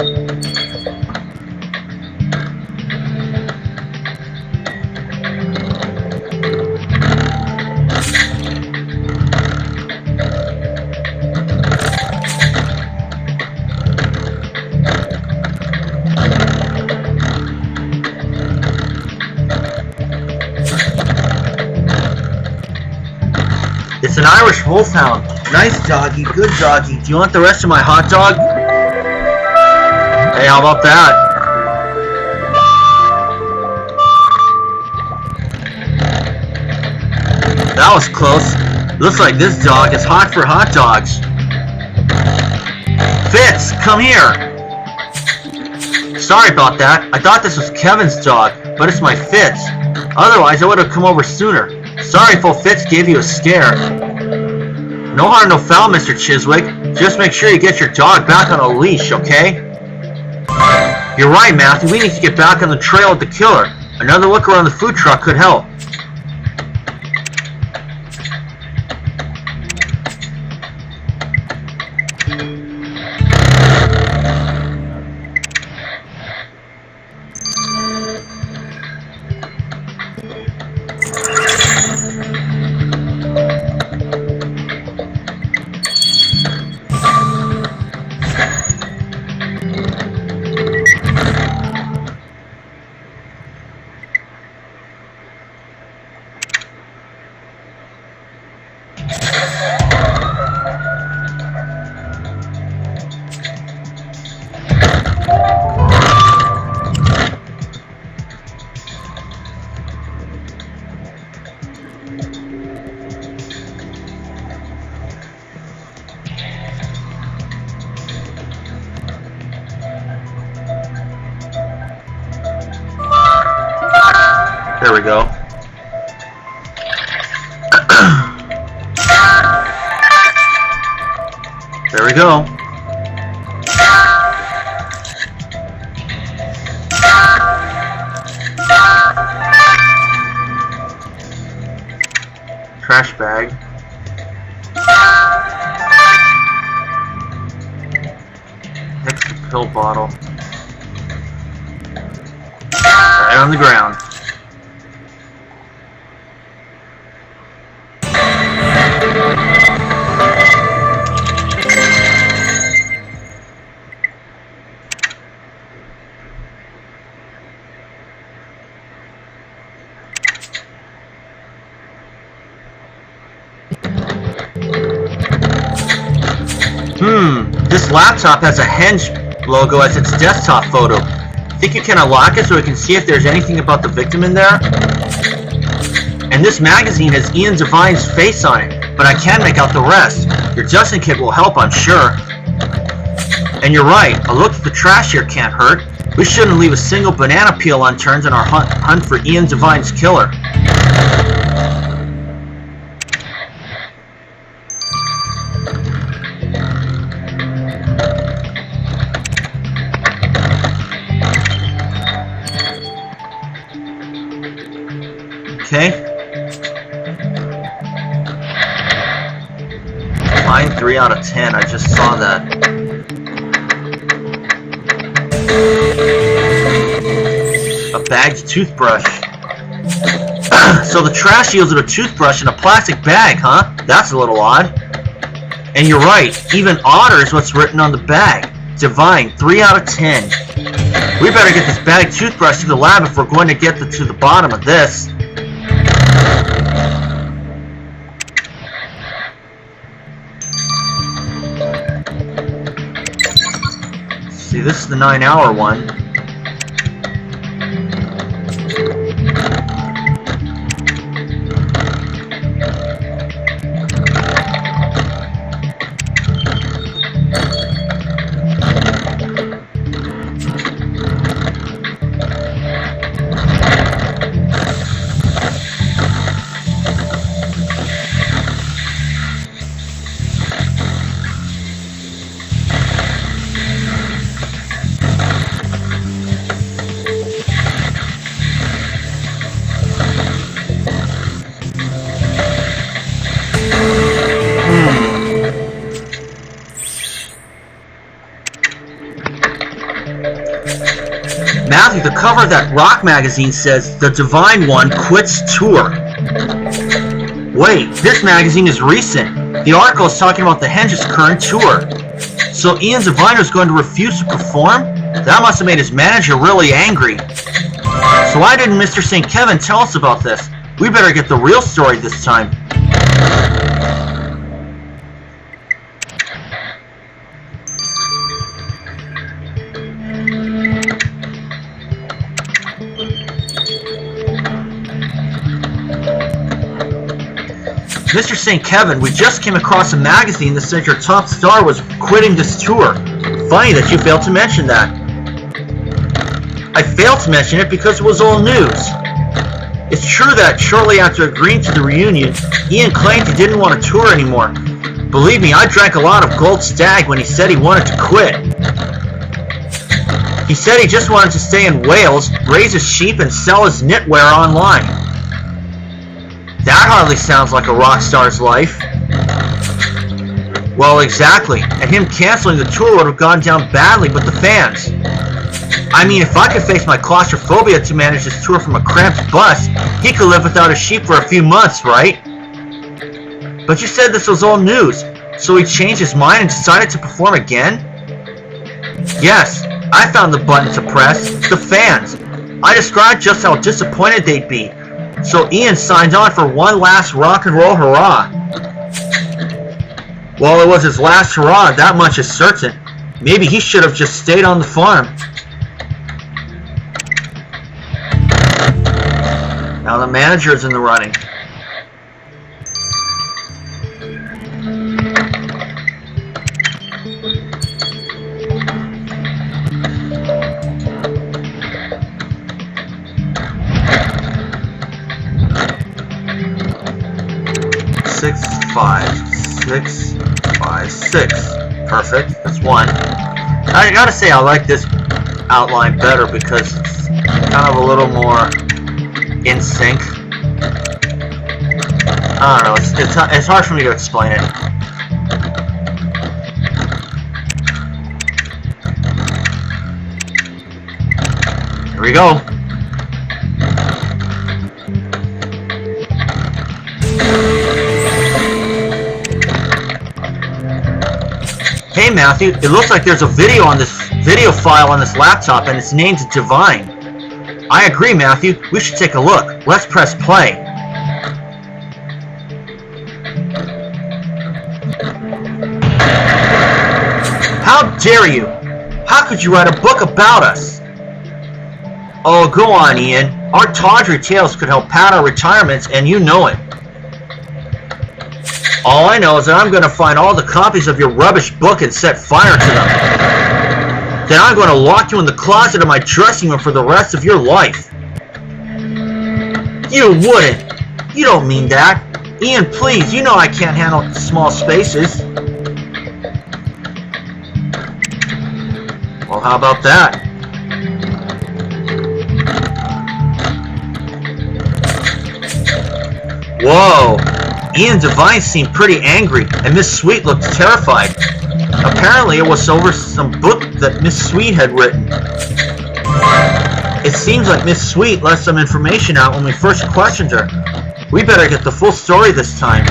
It's an Irish wolfhound. Nice doggy, good doggy. Do you want the rest of my hot dog? Hey, how about that? That was close. Looks like this dog is hot for hot dogs. Fitz, come here. Sorry about that. I thought this was Kevin's dog, but it's my Fitz. Otherwise, I would have come over sooner. Sorry if old Fitz gave you a scare. No harm, no foul, Mr. Chiswick. Just make sure you get your dog back on a leash, okay? You're right, Matthew. We need to get back on the trail with the killer. Another look around the food truck could help. There we go. There we go. Trash bag. Next to pill bottle. Right on the ground. This laptop has a Henge logo as its desktop photo. Think you can unlock it so we can see if there's anything about the victim in there? And this magazine has Ian Devine's face on it, but I can't make out the rest. Your Justin kit will help, I'm sure. And you're right, a look at the trash here can't hurt. We shouldn't leave a single banana peel unturned in our hunt for Ian Devine's killer. Okay. Mine 3 out of 10. I just saw that. A bagged toothbrush. So the trash yielded a toothbrush in a plastic bag, huh? That's a little odd. And you're right. Even odder is what's written on the bag. Divine, 3 out of 10. We better get this bagged toothbrush to the lab if we're going to get to the bottom of this. See, this is the 9-hour one. Matthew, the cover of that rock magazine says the Divine One quits tour. Wait, this magazine is recent. The article is talking about the Henge's current tour. So Ian Divine was going to refuse to perform? That must have made his manager really angry. So why didn't Mr. St. Kevin tell us about this? We better get the real story this time. Mr. St. Kevin, we just came across a magazine that said your top star was quitting this tour. Funny that you failed to mention that. I failed to mention it because it was old news. It's true that shortly after agreeing to the reunion, Ian claimed he didn't want to tour anymore. Believe me, I drank a lot of Gold Stag when he said he wanted to quit. He said he just wanted to stay in Wales, raise his sheep, and sell his knitwear online. That hardly sounds like a rock star's life. Well, exactly. And him canceling the tour would have gone down badly with the fans. I mean, if I could face my claustrophobia to manage this tour from a cramped bus, he could live without his sheep for a few months, right? But you said this was old news, so he changed his mind and decided to perform again? Yes, I found the button to press. The fans. I described just how disappointed they'd be. So Ian signed on for one last rock and roll hurrah. Well, it was his last hurrah, that much is certain. Maybe he should have just stayed on the farm. Now the manager is in the running. Six, five, six. Perfect. That's one. I gotta say, I like this outline better because it's kind of a little more in sync. I don't know. It's hard for me to explain it. Here we go. Hey Matthew, it looks like there's a video file on this laptop and it's named Divine. I agree, Matthew. We should take a look. Let's press play. How dare you? How could you write a book about us? Oh, go on, Ian. Our tawdry tales could help pad our retirements, and you know it. All I know is that I'm going to find all the copies of your rubbish book and set fire to them. Then I'm going to lock you in the closet of my dressing room for the rest of your life. You wouldn't. You don't mean that. Ian, please, you know I can't handle small spaces. Well, how about that? Whoa! Ian Divine seemed pretty angry, and Miss Sweet looked terrified. Apparently, it was over some book that Miss Sweet had written. It seems like Miss Sweet left some information out when we first questioned her. We better get the full story this time.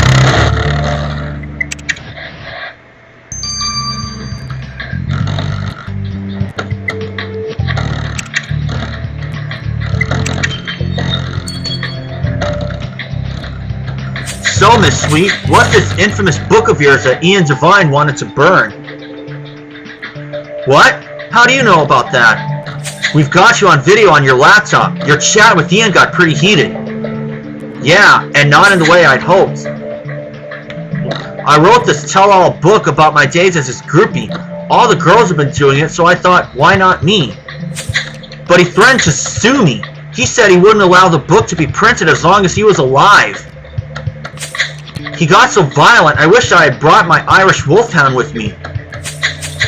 So, Miss Sweet, what's this infamous book of yours that Ian Divine wanted to burn? What? How do you know about that? We've got you on video on your laptop. Your chat with Ian got pretty heated. Yeah, and not in the way I'd hoped. I wrote this tell-all book about my days as his groupie. All the girls have been doing it, so I thought, why not me? But he threatened to sue me. He said he wouldn't allow the book to be printed as long as he was alive. He got so violent, I wish I had brought my Irish wolfhound with me.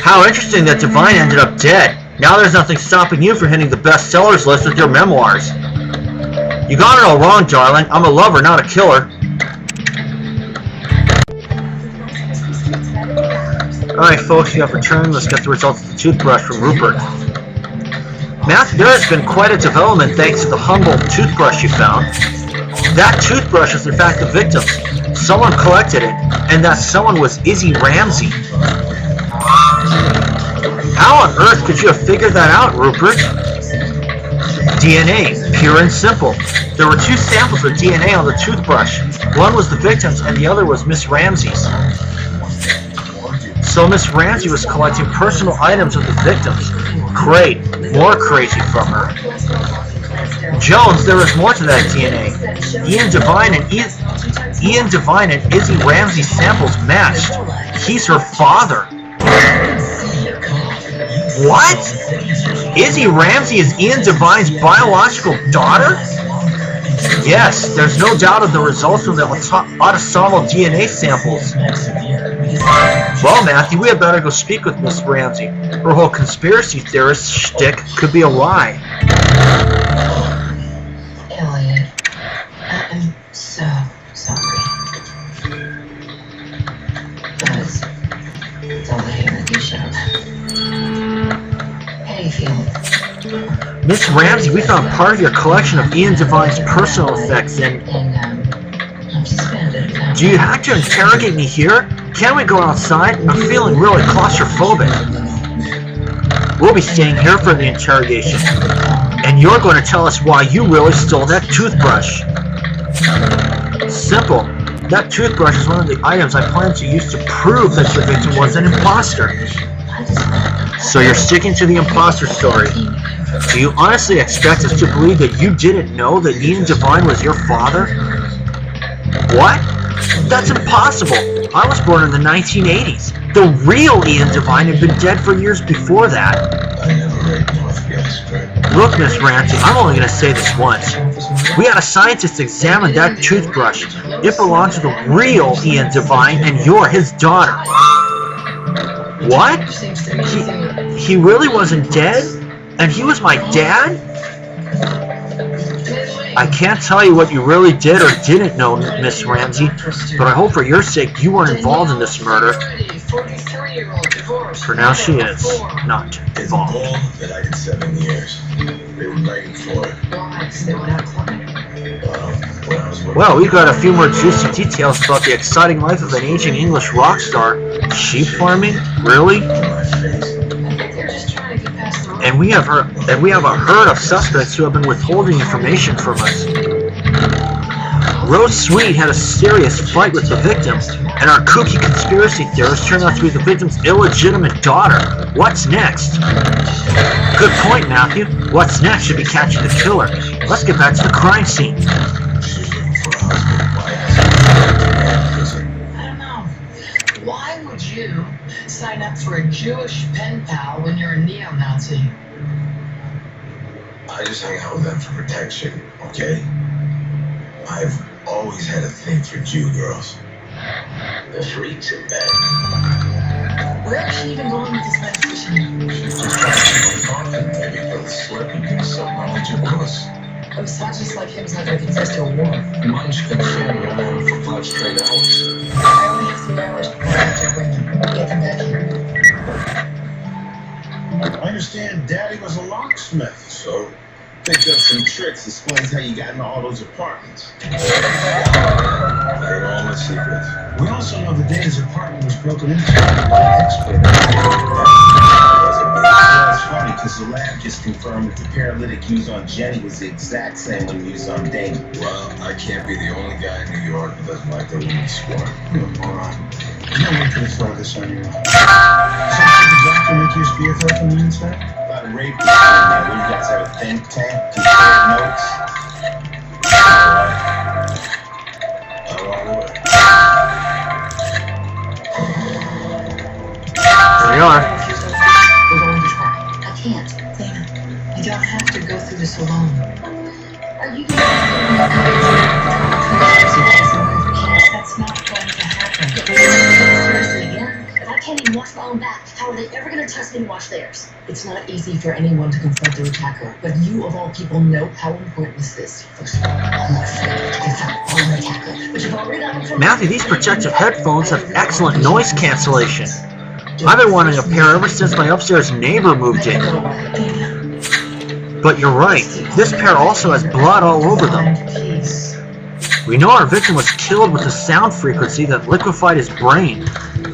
How interesting that Divine ended up dead. Now there's nothing stopping you from hitting the bestsellers list with your memoirs. You got it all wrong, darling. I'm a lover, not a killer. Alright, folks, you have returned. Let's get the results of the toothbrush from Rupert. Matthew, there has been quite a development thanks to the humble toothbrush you found. That toothbrush is in fact the victim's. Someone collected it, and that someone was Izzy Ramsey. How on earth could you have figured that out, Rupert? DNA, pure and simple. There were 2 samples of DNA on the toothbrush. One was the victim's, and the other was Miss Ramsey's. So Miss Ramsey was collecting personal items of the victims. Great. More crazy from her. Jones, there was more to that DNA. Ian Devine and Izzy Ramsey's samples matched. He's her father. What? Izzy Ramsey is Ian Devine's biological daughter? Yes, there's no doubt of the results of the autosomal DNA samples. Well, Matthew, we had better go speak with Miss Ramsey. Her whole conspiracy theorist shtick could be a lie. Elliot, I'm so sorry. It's all the hair that you showed. How do you feel? Miss Ramsey, we found part of your collection of Ian Devine's personal effects and I'm suspended now. Do you have to interrogate me here? Can't we go outside? I'm feeling really claustrophobic. We'll be staying here for the interrogation. And you're going to tell us why you really stole that toothbrush. Simple. That toothbrush is one of the items I plan to use to prove that your victim was an imposter. So you're sticking to the imposter story. Do you honestly expect us to believe that you didn't know that Ian Devine was your father? What? That's impossible. I was born in the 1980s. The real Ian Devine had been dead for years before that. I never read North Gasper. Look, Miss Ramsey, I'm only going to say this once. We had a scientist examine that toothbrush. It belonged to the real Ian Devine, and you're his daughter. What? He really wasn't dead? And he was my dad? I can't tell you what you really did or didn't know, Miss Ramsey, but I hope for your sake you weren't involved in this murder. For now she is not It's a goal involved. that I did 7 years. They were begging for it. When I was working. Well, we got a few more juicy details about the exciting life of an aging English rock star. Sheep farming? Really? My face. And we have a herd of suspects who have been withholding information from us. Rose Sweet had a serious fight with the victim, and our kooky conspiracy theorist turned out to be the victim's illegitimate daughter. What's next? Good point, Matthew. What's next should be catching the killer. Let's get back to the crime scene. She's looking for a husband. Why ask her? I don't know. Why would you sign up for a Jewish pen pal when you're a neo-Nazi? I just hang out with them for protection, okay? I've always had a thing for Jew girls. The freaks in bed. Where is she even going with this medication? She's just trying to keep on talking. Maybe for the slip and give some knowledge of Willis. A misogynist like him is not going to confess to a war. Munch been standing around for 5 straight hours. I only have 3 hours before I have to women. Get them back here. I understand Daddy was a locksmith. So, Picked up some tricks, explains how you got into all those apartments. I got all my secrets. We also know the day his apartment was broken into by an expert. It's funny because the lab just confirmed that the paralytic used on Jenny was the exact same one used on Damon. Well, I can't be the only guy in New York who doesn't like the women's sport. Alright. You don't wait till you throw this on your own. So should the doctor make you BFF from the inside? About rape this man. What do you guys have, a think tank? Compare notes? I'm on the way. There we are. We're going to try. I can't. Dana, you don't have to go through this alone. Are you going to That's not going to happen. Seriously, again? If I can't even watch my own back, how are they ever going to trust me to watch theirs? It's not easy for anyone to confront their attacker, but you of all people know how important this is. First of all, I'm not afraid to confront our attacker, but you've already got him from Matthew, these protective headphones have excellent noise cancellation. I've been wanting a pair ever since my upstairs neighbor moved in. But you're right, this pair also has blood all over them. We know our victim was killed with a sound frequency that liquefied his brain,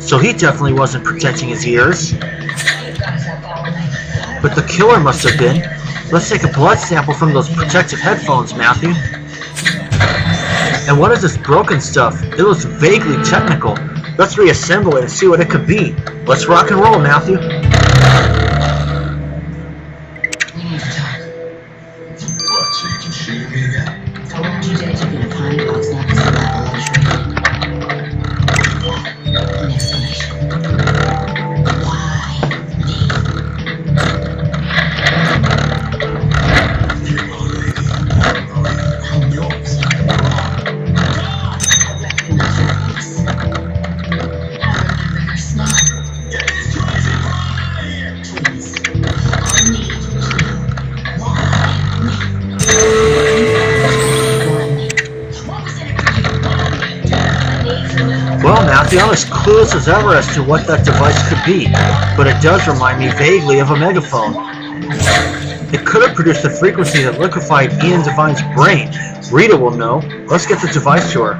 so he definitely wasn't protecting his ears. But the killer must have been. Let's take a blood sample from those protective headphones, Matthew. And what is this broken stuff? It looks vaguely technical. Let's reassemble it and see what it could be. Let's rock and roll, Matthew. We need to talk. What, so you can shoot at me again? I want you to educate a pine box, not to slap a luxury. An explanation. Why me? You're my lady. I'm yours. I recognize your face. I remember your smile. Get these crazy out of here! Please. I need to know why me. What was in it for you? Why me? I need to know. Well, Matthew, I'm as clueless as ever as to what that device could be, but it does remind me vaguely of a megaphone. It could have produced the frequency that liquefied Ian Devine's brain. Rita will know. Let's get the device to her.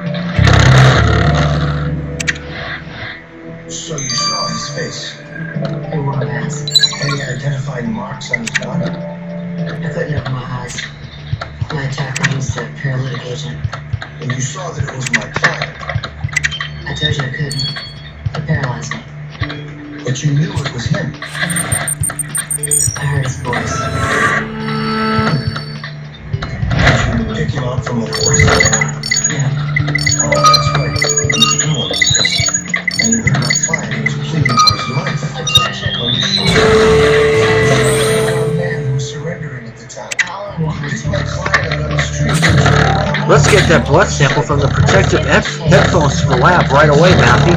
So you saw his face. It won't pass. Any identifying marks on his body? I couldn't open my eyes. My attacker used a paralytic agent. And you saw that it was my client. I told you I couldn't. It paralyzed me. But you knew it was him. I heard his voice. Did you pick him up from the voice? Yeah. Oh, that's right. You was doing this. And you heard my client who was pleading for his life. Obsession. Are you sure? The man who was surrendering at the time. All I want Picked is my client out on the street. Let's get that blood sample from the protective headphones to the lab right away, Matthew.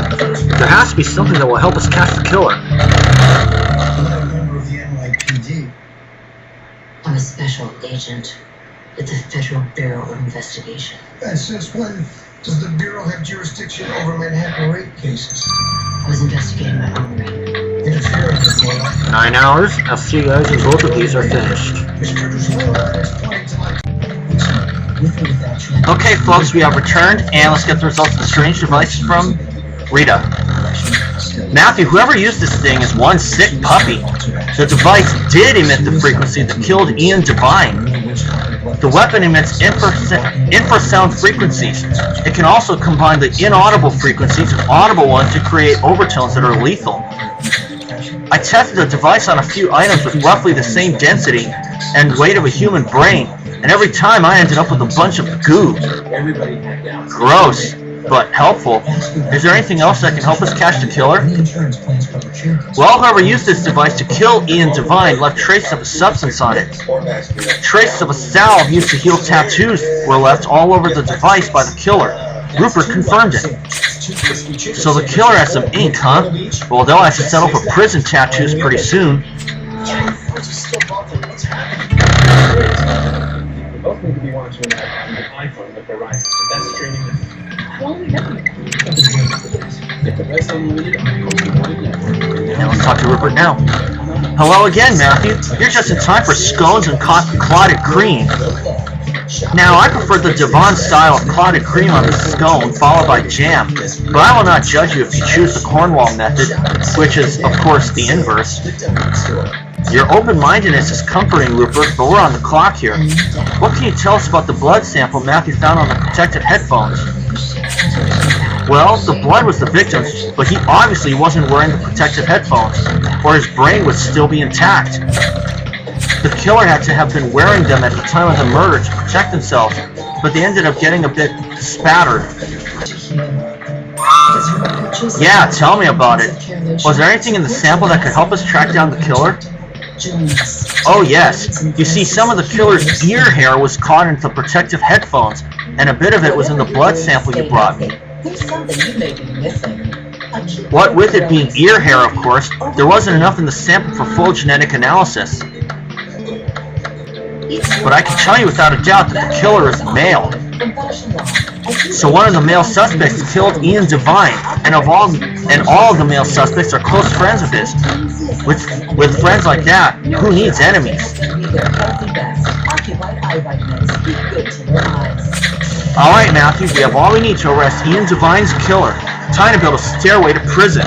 There has to be something that will help us catch the killer. I'm a member of the NYPD. I'm a special agent at the Federal Bureau of Investigation. And since when does the Bureau have jurisdiction over Manhattan rape cases? I was investigating my own rape. Interfering with one 9 hours. I'll see you guys when both of these are finished. Mr. Drusilla is pointing to my... With or without you. Okay, folks, we have returned, and let's get the results of the strange devices from Rita. Matthew, whoever used this thing is one sick puppy. The device did emit the frequency that killed Ian Devine. The weapon emits infrasound frequencies. It can also combine the inaudible frequencies with audible ones to create overtones that are lethal. I tested the device on a few items with roughly the same density and weight of a human brain, and every time I ended up with a bunch of goo. Gross, but helpful. Is there anything else that can help us catch the killer? Well, whoever used this device to kill Ian Devine left traces of a substance on it. Traces of a salve used to heal tattoos were left all over the device by the killer. Rupert confirmed it. So the killer has some ink, huh? Well, they'll have to settle for prison tattoos pretty soon. We both need to be watching an iPhone with the rise of the best streaming. How long have we done? Get the best unlimited on the network. Now let's talk to Rupert now. Hello again, Matthew. You're just in time for scones and clotted cream. Now, I prefer the Devon style of clotted cream on the scone, followed by jam, but I will not judge you if you choose the Cornwall method, which is, of course, the inverse. Your open-mindedness is comforting, Rupert, but we're on the clock here. What can you tell us about the blood sample Matthew found on the protective headphones? Well, the blood was the victim's, but he obviously wasn't wearing the protective headphones, or his brain would still be intact. The killer had to have been wearing them at the time of the murder to protect themselves, but they ended up getting a bit spattered. Yeah, tell me about it. Was there anything in the sample that could help us track down the killer? Oh yes. You see, some of the killer's ear hair was caught into the protective headphones, and a bit of it was in the blood sample you brought me. What with it being ear hair, of course, there wasn't enough in the sample for full genetic analysis. But I can tell you without a doubt that the killer is male. So one of the male suspects killed Ian Devine, and all of the male suspects are close friends of his. With friends like that, who needs enemies? Alright, Matthew, we have all we need to arrest Ian Devine's killer. Time to build a stairway to prison.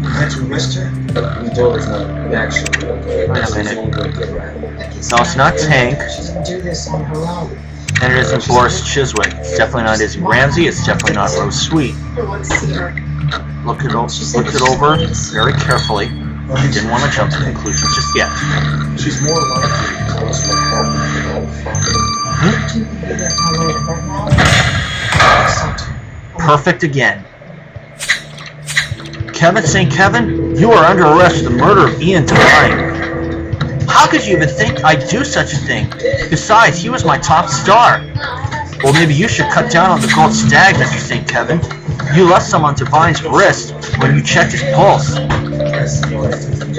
Had to arrest her? The daughter's not actually okay. Wait a minute. No, it's not Tank. She can do this on her own. And it isn't Boris Chiswick. It's definitely not Izzy Ramsey. It's definitely not Rose Sweet. Look it over very carefully. I didn't want to jump to conclusions just yet. She's more likely to tell us what happened. Perfect again. Kevin St. Kevin, you are under arrest for the murder of Ian Devine. How could you even think I'd do such a thing? Besides, he was my top star. Well, maybe you should cut down on the gold stag, Mr. St. Kevin. You left some on Devine's wrist when you checked his pulse.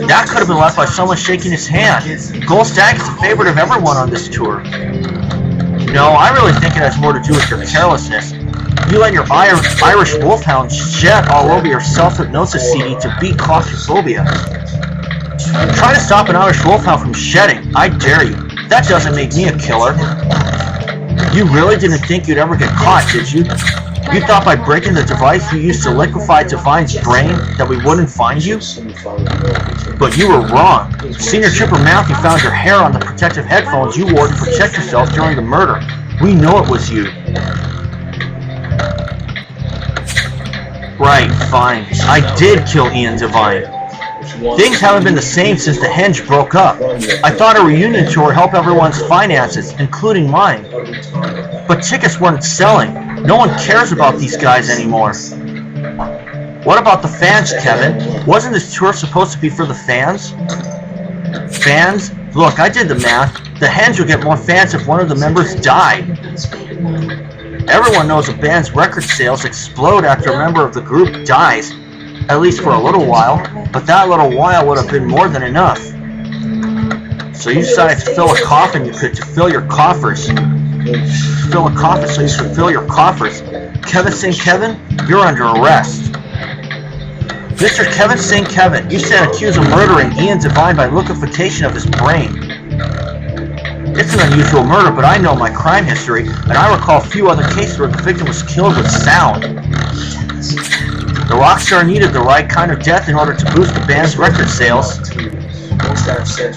That could have been left by someone shaking his hand. Gold stag is a favorite of everyone on this tour. No, I really think it has more to do with your carelessness. You let your Irish wolfhound shed all over your self-hypnosis CD to beat claustrophobia. Try to stop an Irish wolfhound from shedding. I dare you. That doesn't make me a killer. You really didn't think you'd ever get caught, did you? You thought by breaking the device you used to liquefy Devine's brain that we wouldn't find you? But you were wrong. Senior Trooper Matthew found your hair on the protective headphones you wore to protect yourself during the murder. We know it was you. Right, fine. I did kill Ian Devine. Things haven't been the same since the Henge broke up. I thought a reunion tour would help everyone's finances, including mine. But tickets weren't selling. No one cares about these guys anymore. What about the fans, Kevin? Wasn't this tour supposed to be for the fans? Fans? Look, I did the math. The Henge would get more fans if one of the members died. Everyone knows a band's record sales explode after a member of the group dies, at least for a little while, but that little while would have been more than enough. So you decided to fill a coffin to fill your coffers. Fill a coffin so you could fill your coffers. Kevin St. Kevin, you're under arrest. Mr. Kevin St. Kevin, you stand accused of murdering Ian Devine by liquefaction of his brain. It's an unusual murder, but I know my crime history, and I recall few other cases where the victim was killed with sound. The rock star needed the right kind of death in order to boost the band's record sales.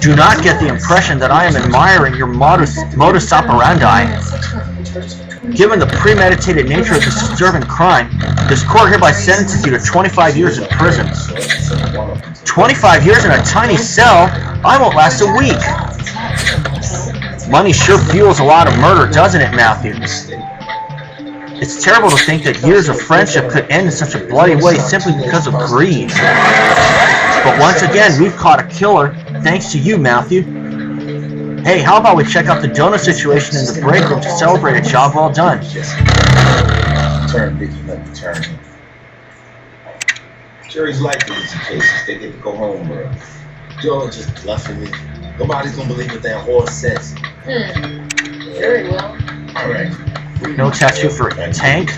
Do not get the impression that I am admiring your modus operandi. Given the premeditated nature of this disturbing crime, this court hereby sentences you to 25 years in prison. 25 years in a tiny cell? I won't last a week. Money sure fuels a lot of murder, doesn't it, Matthew? It's terrible to think that years of friendship could end in such a bloody way simply because of greed. But once again, we've caught a killer, thanks to you, Matthew. Hey, how about we check out the donut situation in the break room to celebrate a job well done? Turn, Vicky, let me turn. Jury's like these cases, they get to go home early. Y'all are just bluffing me. Nobody's gonna believe what that horse says. Very well. Alright. No tattoo for Tank.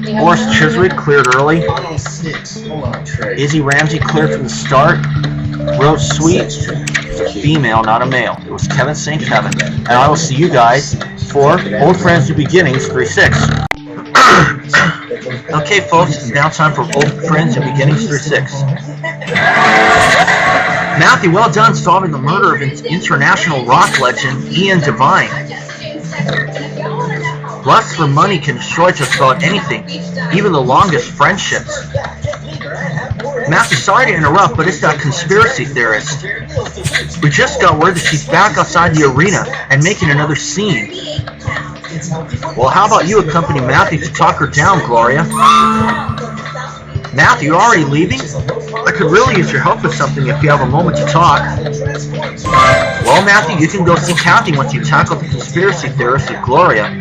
Boris Chiswick cleared early. Izzy Ramsey cleared from the start. Rose Sweet, female, not a male. It was Kevin St. Kevin. And I will see you guys for Old Friends New Beginnings 3-6. Okay, folks, it's now time for Old Friends and Beginnings through 6. Matthew, well done solving the murder of international rock legend Ian Devine. Lust for money can destroy just about anything, even the longest friendships. Matthew, sorry to interrupt, but it's that conspiracy theorist. We just got word that she's back outside the arena and making another scene. Well, how about you accompany Matthew to talk her down, Gloria? Matthew, you're already leaving? I could really use your help with something if you have a moment to talk. Well, Matthew, you can go see Kathy once you tackle the conspiracy theorist with Gloria.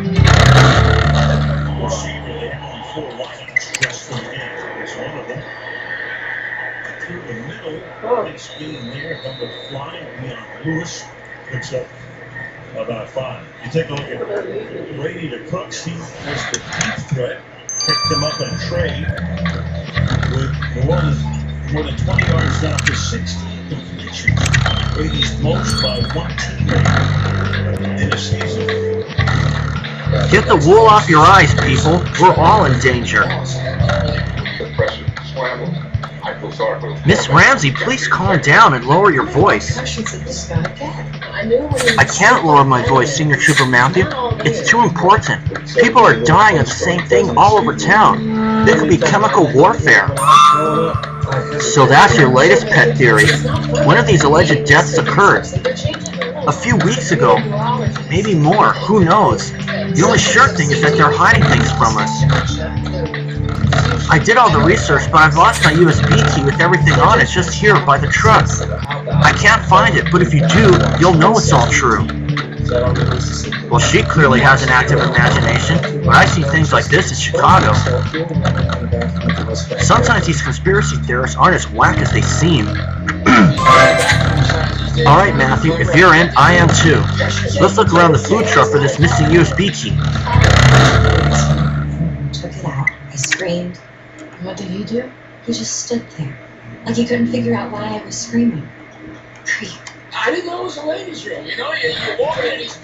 Lewis picks up about 5. You take a look at Brady the Cooks. He was the deep threat. Picked him up and trade with more than 20 yards down to 16 completions. Brady's most by one teammate in a season. Get the wool off your eyes, people. We're all in danger. Miss Ramsey, please calm down and lower your voice. I can't lower my voice, Senior Trooper Matthew. It's too important. People are dying of the same thing all over town. There could be chemical warfare. So that's your latest pet theory. When have these alleged deaths occurred? A few weeks ago. Maybe more. Who knows? The only sure thing is that they're hiding things from us. I did all the research, but I've lost my USB key with everything on it just here by the truck. I can't find it, but if you do, you'll know it's all true. Well, she clearly has an active imagination, but I see things like this in Chicago. Sometimes these conspiracy theorists aren't as whack as they seem. Alright, Matthew, if you're in, I am too. Let's look around the food truck for this missing USB key. Took it out. I screamed. What did he do? He just stood there. Like he couldn't figure out why I was screaming. Creep. I didn't know it was a ladies' room. You know, you walk in and he's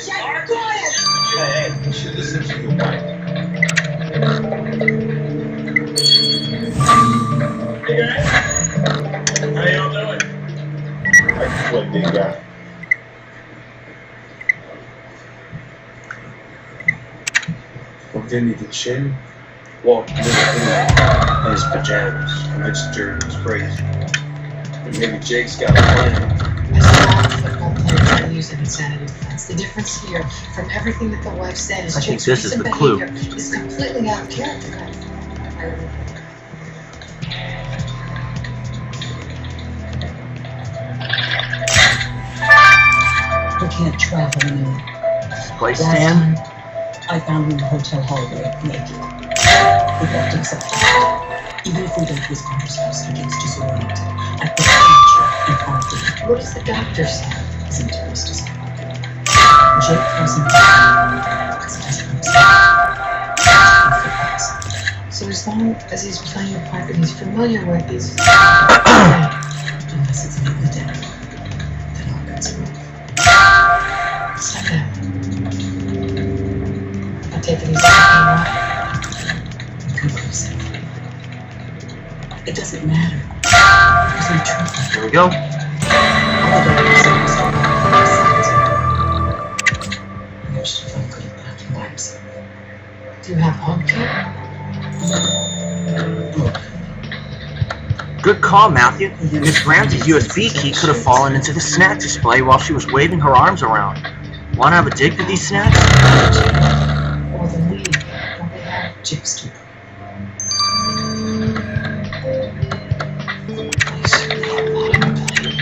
dark. Hey, you should listen to your wife. Hey guys, how y'all doing? What big guy? Walked in, he did chin, walked in in his pajamas, convinced the jury was crazy. But maybe Jake's got a plan. I saw a football player try to use an insanity defense. The difference here, from everything that the wife said, is I think Jake's this is recent the clue. behavior is completely out of character. We can't travel anymore. Display Last stand. time, I found him in the hotel hallway, naked. We left him separate. Even if we go to his mother's house and gets disoriented, I put a picture in front of him. What does the doctor say? His interest is gone. Jake wasn't because he doesn't understand. So as long as he's playing a part that he's familiar with, he's unless it's an epidemic, then all bets are off. It's not that. I take it he's conclusive. It doesn't matter. There's no truth. Here we go. All the doctors say is that I wish if I could have left him by himself. Do you have home care? Look, Good call, Matthew. Miss Ramsey's USB key could have fallen into the snack display while she was waving her arms around. Want to have a dig with these snacks? or the weed, don't they have chips too? I certainly have a lot on my plate.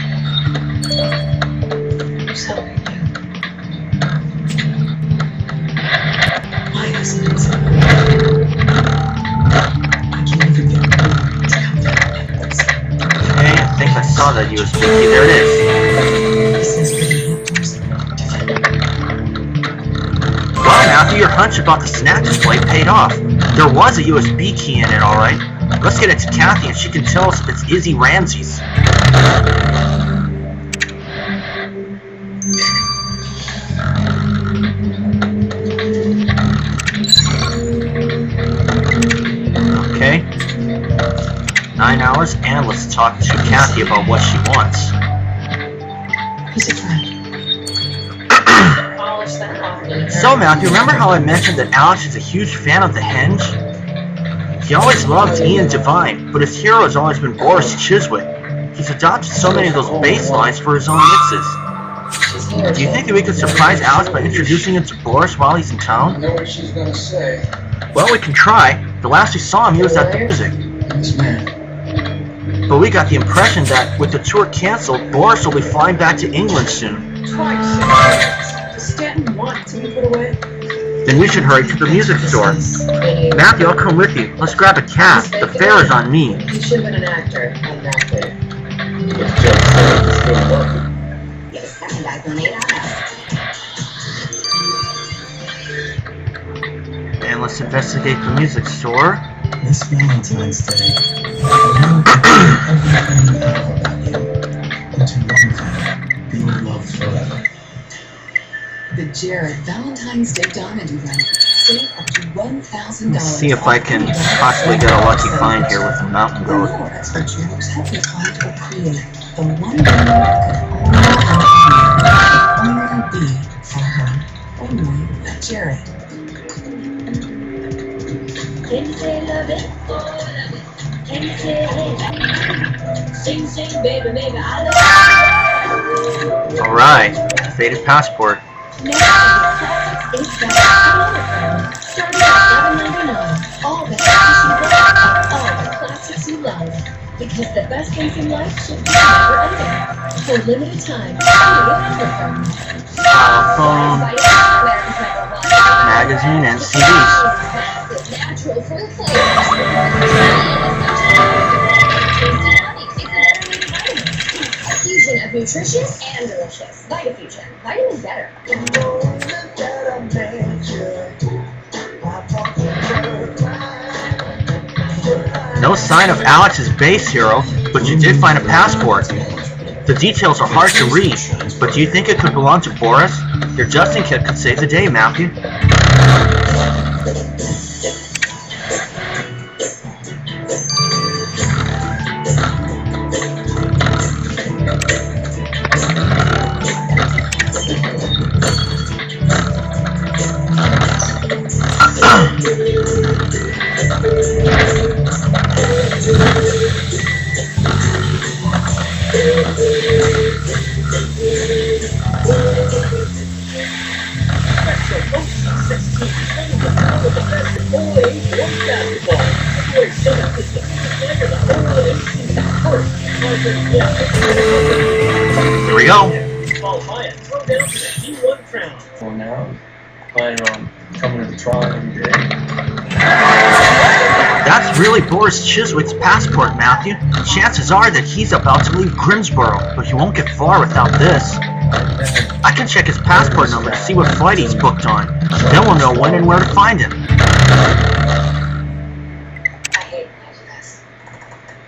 Who's helping you? My husband's in the way. I can't even get the mood to come down like this. Okay, I think I saw that USB key. There it is. He says that he helped himself. Well, Matthew, your hunch about the snack display paid off. There was a USB key in it, alright. Let's get it to Kathy and she can tell us if it's Izzy Ramsey's. wants to talk to Kathy about what she wants. He's a friend. So, Matthew, remember how I mentioned that Alex is a huge fan of the Henge? He always loved Ian Devine, but his hero has always been Boris Chiswick. He's adopted so many of those bass lines for his own mixes. Do you think that we could surprise Alex by introducing him to Boris while he's in town? I know what she's gonna say. Well, we can try. The last we saw him, he was at the music. This man. But we got the impression that, with the tour cancelled, Boris will be flying back to England soon. Does Stanton want to be put away? Then we should hurry to the music store. Matthew, I'll come with you. Let's grab a cab. The fare is on me. He should have been an actor, not an actor. It's just still working. And let's investigate the music store. This Valentine's Day, I want to put everything I have about you into one thing. Be loved forever. The Jared Valentine's Day Diamond Event. Save up to $1,000. Let's see if I can possibly get a lucky find here with a mountain goat. More expert journals help you find or create the one woman could only be for her. Only at Jared. Can you say love it? Oh, love it. Can you say it? Sing, sing, baby, baby, I love it. Alright, faded passport. Now, classics is better. Starting at $11.99. All the classics you love. All the classics you love. Because the best things in life should be never ending. For a limited time, Phone, magazine, and CDs. Natural fruit flavors. A fusion of nutritious and delicious. Vitafusion. Vitamin better. No sign of Alex's bass hero, but you did find a passport. The details are hard to read, but do you think it could belong to Boris? Your Justin kit could save the day, Matthew. Here we go. For now, planning on coming to the trial every day. That's really Boris Chiswick's passport, Matthew. Chances are that he's about to leave Grimsboro, but he won't get far without this. I can check his passport number to see what flight he's booked on. Then we'll know when and where to find him. I hate when I do this.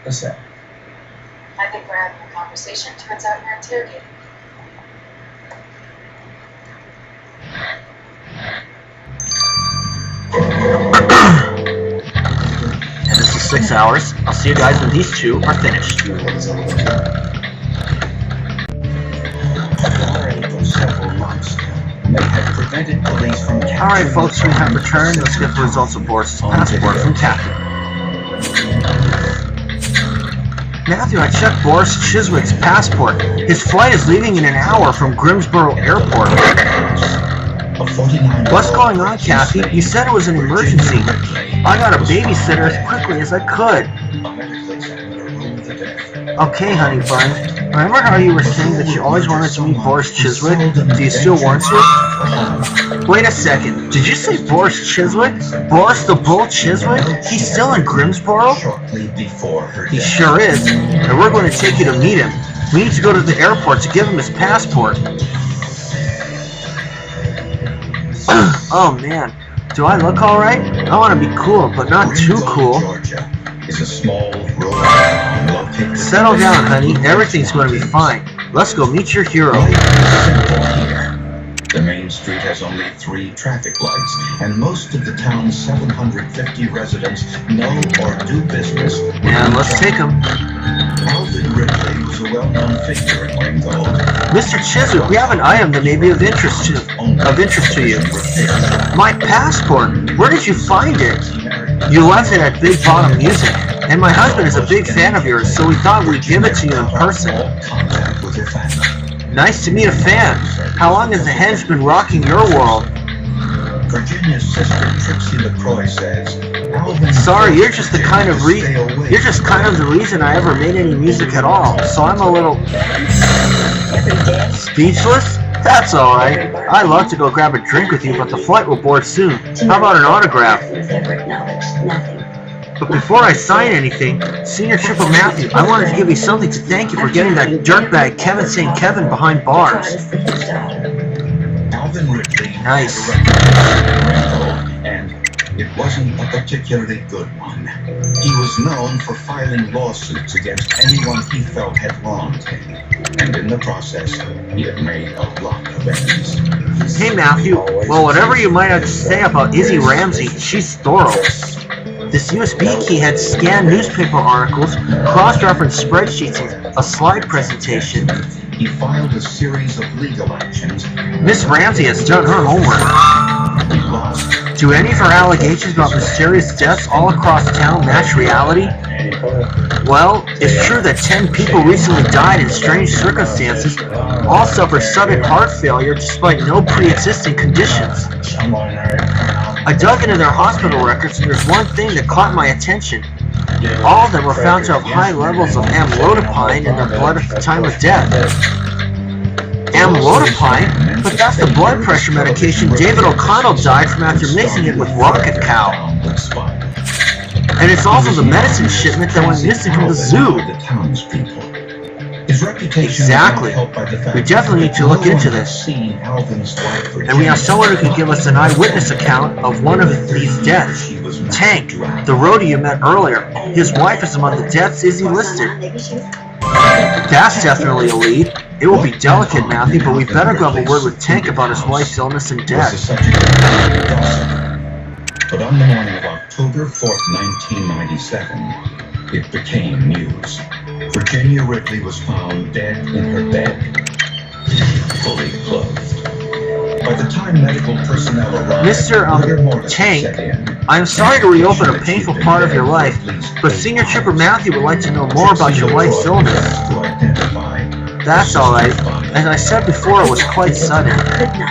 What's that? I think we're having a conversation. Turns out you're interrogating. And this is 6 hours. I'll see you guys when these two are finished. Alright folks, we have returned. Let's get the results of Boris' passport from Kathy. Matthew, I checked Boris Chiswick's passport. His flight is leaving in an hour from Grimsboro Airport. What's going on, Kathy? You said it was an emergency. I got a babysitter as quickly as I could. Okay, honey bun. Remember how you were saying that you always wanted to meet Boris Chiswick? Do you still want to? Wait a second. Did you say Boris Chiswick? Boris the Bull Chiswick? He's still in Grimsboro? He sure is. And we're going to take you to meet him. We need to go to the airport to give him his passport. Oh man, do I look alright? I want to be cool, but not too cool. Settle down, honey. Everything's going to be fine. Let's go meet your hero. The main street street has only 3 traffic lights, and most of the town's 750 residents know or do business. And let's take him. Alvin Ridley was a well-known figure in Ringgold. Mr. Chiswick, we have an item that may be of interest to you. My passport. Where did you find it? You left it at Big Bottom Music, and my husband is a big fan of yours, so we thought we'd give it to you in person. Contact with your family. Nice to meet a fan. How long has the henge been rocking your world? Virginia's sister Trixie LaCroix says, Alvin, sorry, you're just the kind of the reason I ever made any music at all. So I'm a little speechless. That's all right. I'd love to go grab a drink with you, but the flight will board soon. How about an autograph? But before I sign anything, Senior Triple Matthew, I wanted to give you something to thank you for getting that dirtbag Kevin St. Kevin behind bars. Alvin Ridley Nice. And it wasn't a particularly good one. He was known for filing lawsuits against anyone he felt had wronged him, and in the process, he had made a lot of enemies. Hey Matthew, well whatever you might have to say about Izzy Ramsey, she's thorough. This USB key had scanned newspaper articles, cross-referenced spreadsheets, and a slide presentation. He filed a series of legal actions. Miss Ramsey has done her homework. He lost. Do any of her allegations about mysterious deaths all across town match reality? Well, it's true that 10 people recently died in strange circumstances, all suffered sudden heart failure despite no pre-existing conditions. I dug into their hospital records and there's one thing that caught my attention. All of them were found to have high levels of amlodipine in their blood at the time of death. Amlodipine? But that's the blood pressure medication David O'Connell died from after mixing it with Rocket Cow. And it's also the medicine shipment that went missing from the zoo. His reputation exactly. We definitely need to look into this. And we have someone who can give us an eyewitness account of one of these deaths. Tank, the roadie you met earlier. His wife is among the deaths Izzy listed. That's definitely a lead. It will be delicate, Matthew, but we better go have a word with Tank about his wife's illness and death. But on the morning of October 4th, 1997, it became news. Virginia Ridley was found dead in her bed, fully clothed. By the time medical personnel arrived, Mr. Tank, I'm sorry to reopen a painful part of your life, but Senior Trooper Matthew would like to know more about your wife's illness. That's alright. As I said before, it was quite sudden.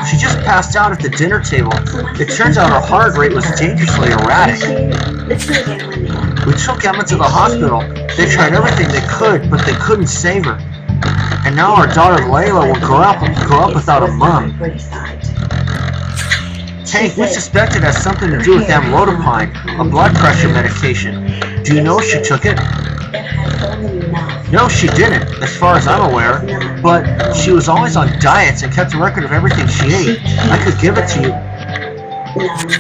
She just passed out at the dinner table. It turns out her heart rate was dangerously erratic. We took Emma to the hospital. They tried everything they could, but they couldn't save her. And now our daughter Layla will grow up without a mom. Tank, we suspect it has something to do with amlodipine, a blood pressure medication. Do you know if she took it? No, she didn't, as far as I'm aware. But she was always on diets and kept a record of everything she ate. I could give it to you.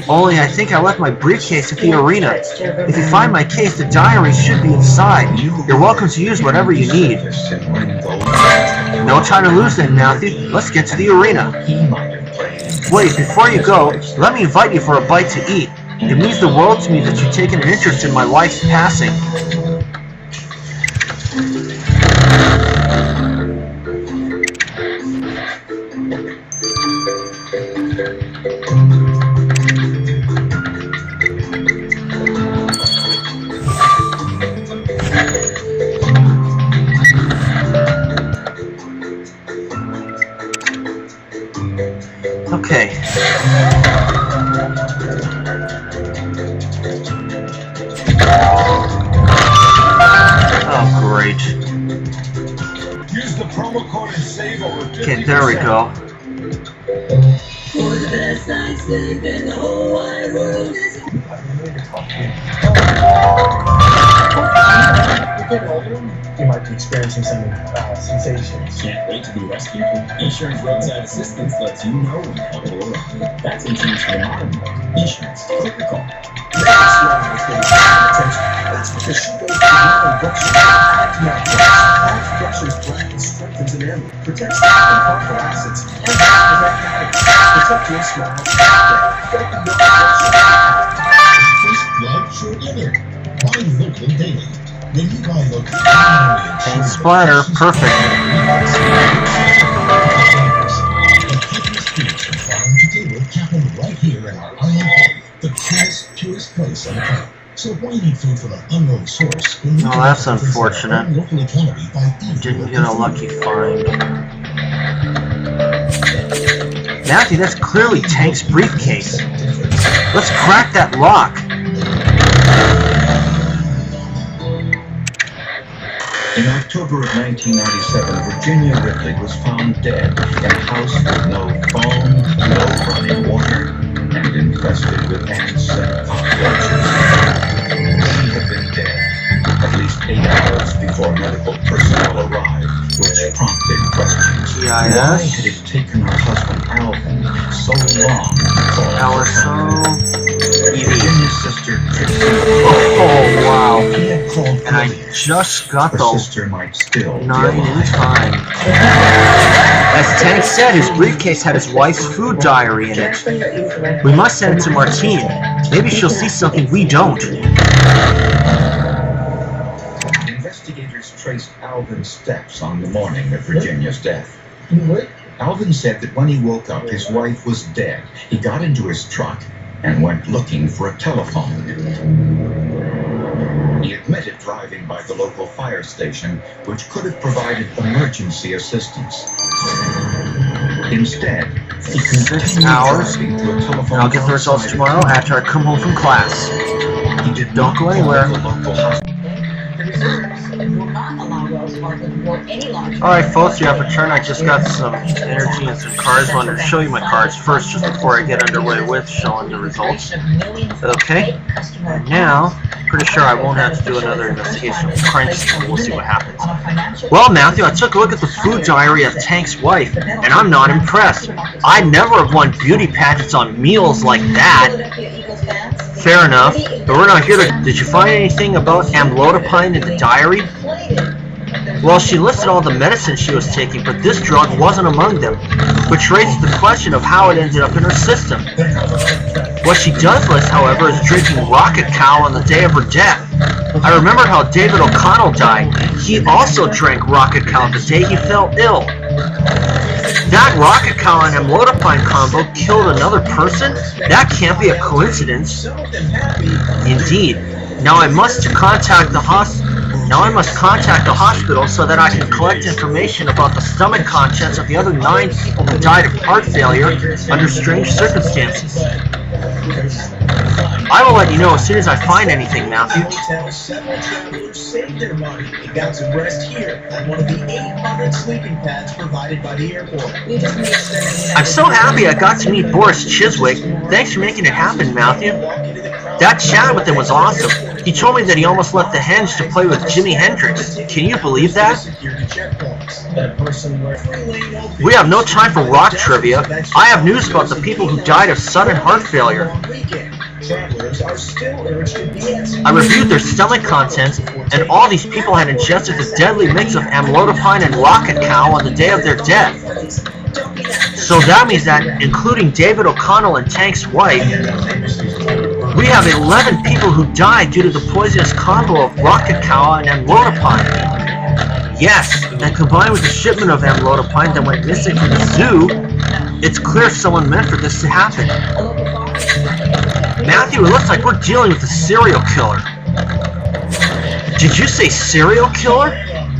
Only I think I left my briefcase at the arena. If you find my case, the diary should be inside. You're welcome to use whatever you need. No time to lose then, Matthew. Let's get to the arena. Wait, before you go, let me invite you for a bite to eat. It means the world to me that you've taken an interest in my wife's passing. Okay. Oh, great. Use the promo code and save over 50%. Okay, there we go. For the best night's sleep in the whole wide world is you might be experiencing some sensations. Can't wait to be rescued? Insurance Roadside Assistance lets you know when help will arrive. That's insurance for the modern world. Insurance. Click or call. That's because she goes to yellow brushing anti-mouth brush. Act brushes blackens, strengthens enamel, protects them from harmful acids, and prevent cavities. Protect your smile. Get the yellow brush. First blood, sure living. Buy local daily. When you buy local, And splatter, perfect. Farm to table happened right here in our island home, the purest place on the planet. So why need food from an unknown source when you Oh, can that's get things that are unfortunate. local economy by eating Didn't get a lucky find. Matthew, that's clearly Tank's briefcase. Let's crack that lock. In October of 1997, Virginia Ripley was found dead in a house with no phone, no running water, and infested with ants and cockroaches. She had been dead at least 8 hours before medical personnel arrived, which prompted questions. Why had it taken her husband Alvin so long to call Hour so. Virginia's sister Trixie. Oh, wow. He had called And I police. just got Her the sister might still be 9 in alive. time. As Tank said, his briefcase had his wife's food diary in it. We must send it to Martine. Maybe she'll see something we don't. Investigators traced Alvin's steps on the morning of Virginia's death. Alvin said that when he woke up, his wife was dead. He got into his truck and went looking for a telephone. He admitted driving by the local fire station, which could have provided emergency assistance. Instead, he continued Hours. driving to a telephone. I'll get the results outside tomorrow after I come home from class. He did Don't not go call anywhere. the local hospital. The reserves will not allow Wells Fargo to board any large. Alright folks, you have returned. I just got some energy and some cards. I wanted to show you my cards first just before I get underway with showing the results. Okay, and now, pretty sure I won't have to do another investigation of crime scene. We'll see what happens. Well, Matthew, I took a look at the food diary of Tank's wife, and I'm not impressed. I never have won beauty pageants on meals like that. Philadelphia Eagles fans. Fair enough, but we're not here to... Did you find anything about amlodipine in the diary? Well, she listed all the medicine she was taking, but this drug wasn't among them, which raises the question of how it ended up in her system. What she does list, however, is drinking Rocket Cow on the day of her death. I remember how David O'Connell died. He also drank Rocket Cow the day he fell ill. That Rocket Cow and amlodipine combo killed another person? That can't be a coincidence. Indeed. Now I must contact the hospital so that I can collect information about the stomach contents of the other 9 people who died of heart failure under strange circumstances. I will let you know as soon as I find anything, Matthew. Several travelers saved their money and got some rest here at one of the 800 sleeping pads provided by the airport. I'm so happy I got to meet Boris Chiswick. Thanks for making it happen, Matthew. That chat with him was awesome. He told me that he almost left the henge to play with Jimi Hendrix. Can you believe that? We have no time for rock trivia. I have news about the people who died of sudden heart failure. I reviewed their stomach contents, and all these people had ingested the deadly mix of amlodipine and Rocket Cow on the day of their death. So that means that, including David O'Connell and Tank's wife, we have 11 people who died due to the poisonous combo of Rocket Cow and amlodipine. Yes, and combined with the shipment of amlodipine that went missing from the zoo, it's clear someone meant for this to happen. Matthew, it looks like we're dealing with a serial killer. Did you say serial killer?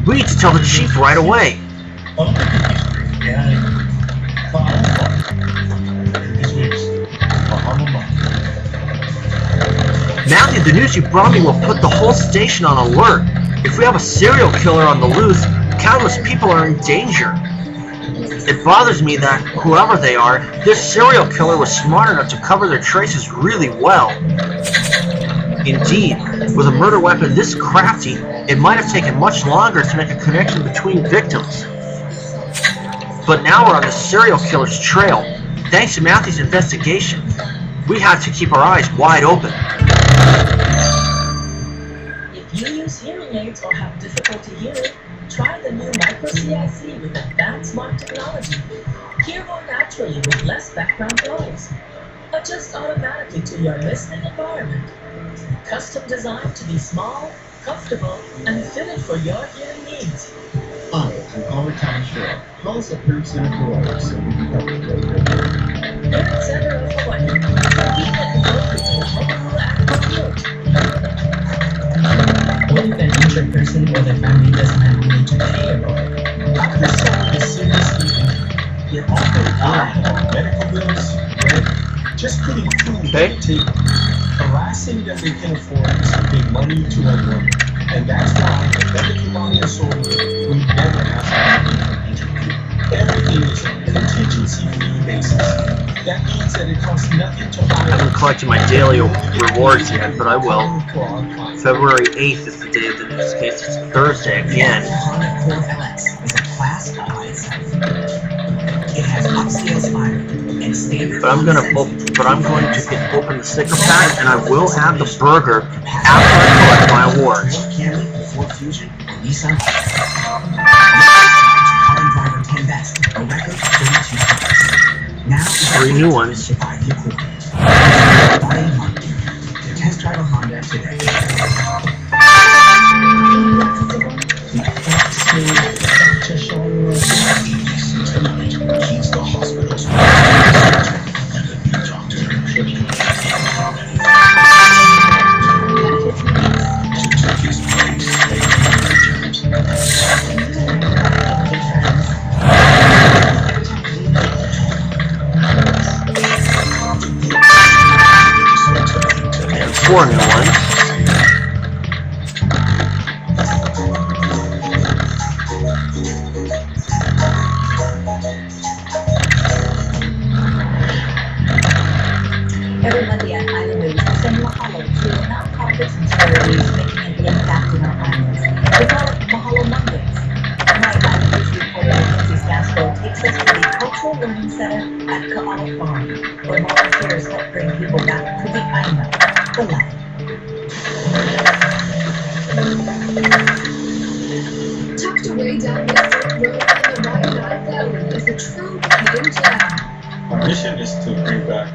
We need to tell the chief right away. Matthew, the news you brought me will put the whole station on alert. If we have a serial killer on the loose, countless people are in danger. It bothers me that, whoever they are, this serial killer was smart enough to cover their traces really well. Indeed, with a murder weapon this crafty, it might have taken much longer to make a connection between victims. But now we're on the serial killer's trail. Thanks to Matthew's investigation, we had to keep our eyes wide open. If you use hearing aids or have difficulty hearing, try the new Micro CIC with advanced smart technology. Hear more naturally with less background noise. Adjust automatically to your listening environment. Custom designed to be small, comfortable, and fitted for your hearing needs. Hi, I'm Caller Tom Shore. Call us at Hearing Center Hawaii so we can help you right there. Hearing Center of Hawaii. Convenient and located in Honolulu Airport. What if an injured person or their family doesn't have money to pay a lawyer? After someone is seriously injured, they're often relying on medical bills, rent, just putting food on the table. The last thing that they can afford is to pay money to a lawyer. And that's why at Medical Money and Soul, we never ask for money from injured people. Everything is on a contingency fee basis. That means that it costs nothing to hire. I haven't collected my daily rewards yet, but I will. February 8th is the day of the news case. It's Thursday again. Honda Accord LX is a class all by itself. It has upscale spider and standard. But I'm going to open the sticker pack, and I will add the burger after I collect my awards. Camry, Ford Fusion, or Nissan. Driver 10 Best, a record 32 points. Now 3 new ones. To buy the Accord. Buy a Honda. Test drive a Honda today. Keeps the hospitals. And 4 new ones. Every Monday on Island News, we send mahalo to nonprofits and charities making an impact in our islands. We call it Mahalo Mondays. Tonight, Island News reporter Lindsay Sasco takes us to the Cultural Learning Center at Ka'ala Farm, where volunteers help bring people back to the Aina, the land. Tucked away down Western Road in the Waianae Valley is a true hidden gem. Our mission is to bring back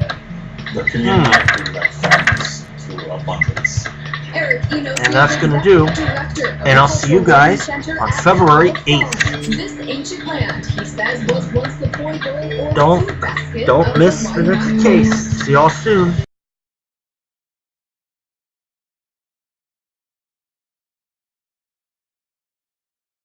the community and bring back families to abundance. Eric, And that's going to do. And I'll see you guys on February 8th. This ancient land, he says, was once the point or Don't miss the next case. See y'all soon.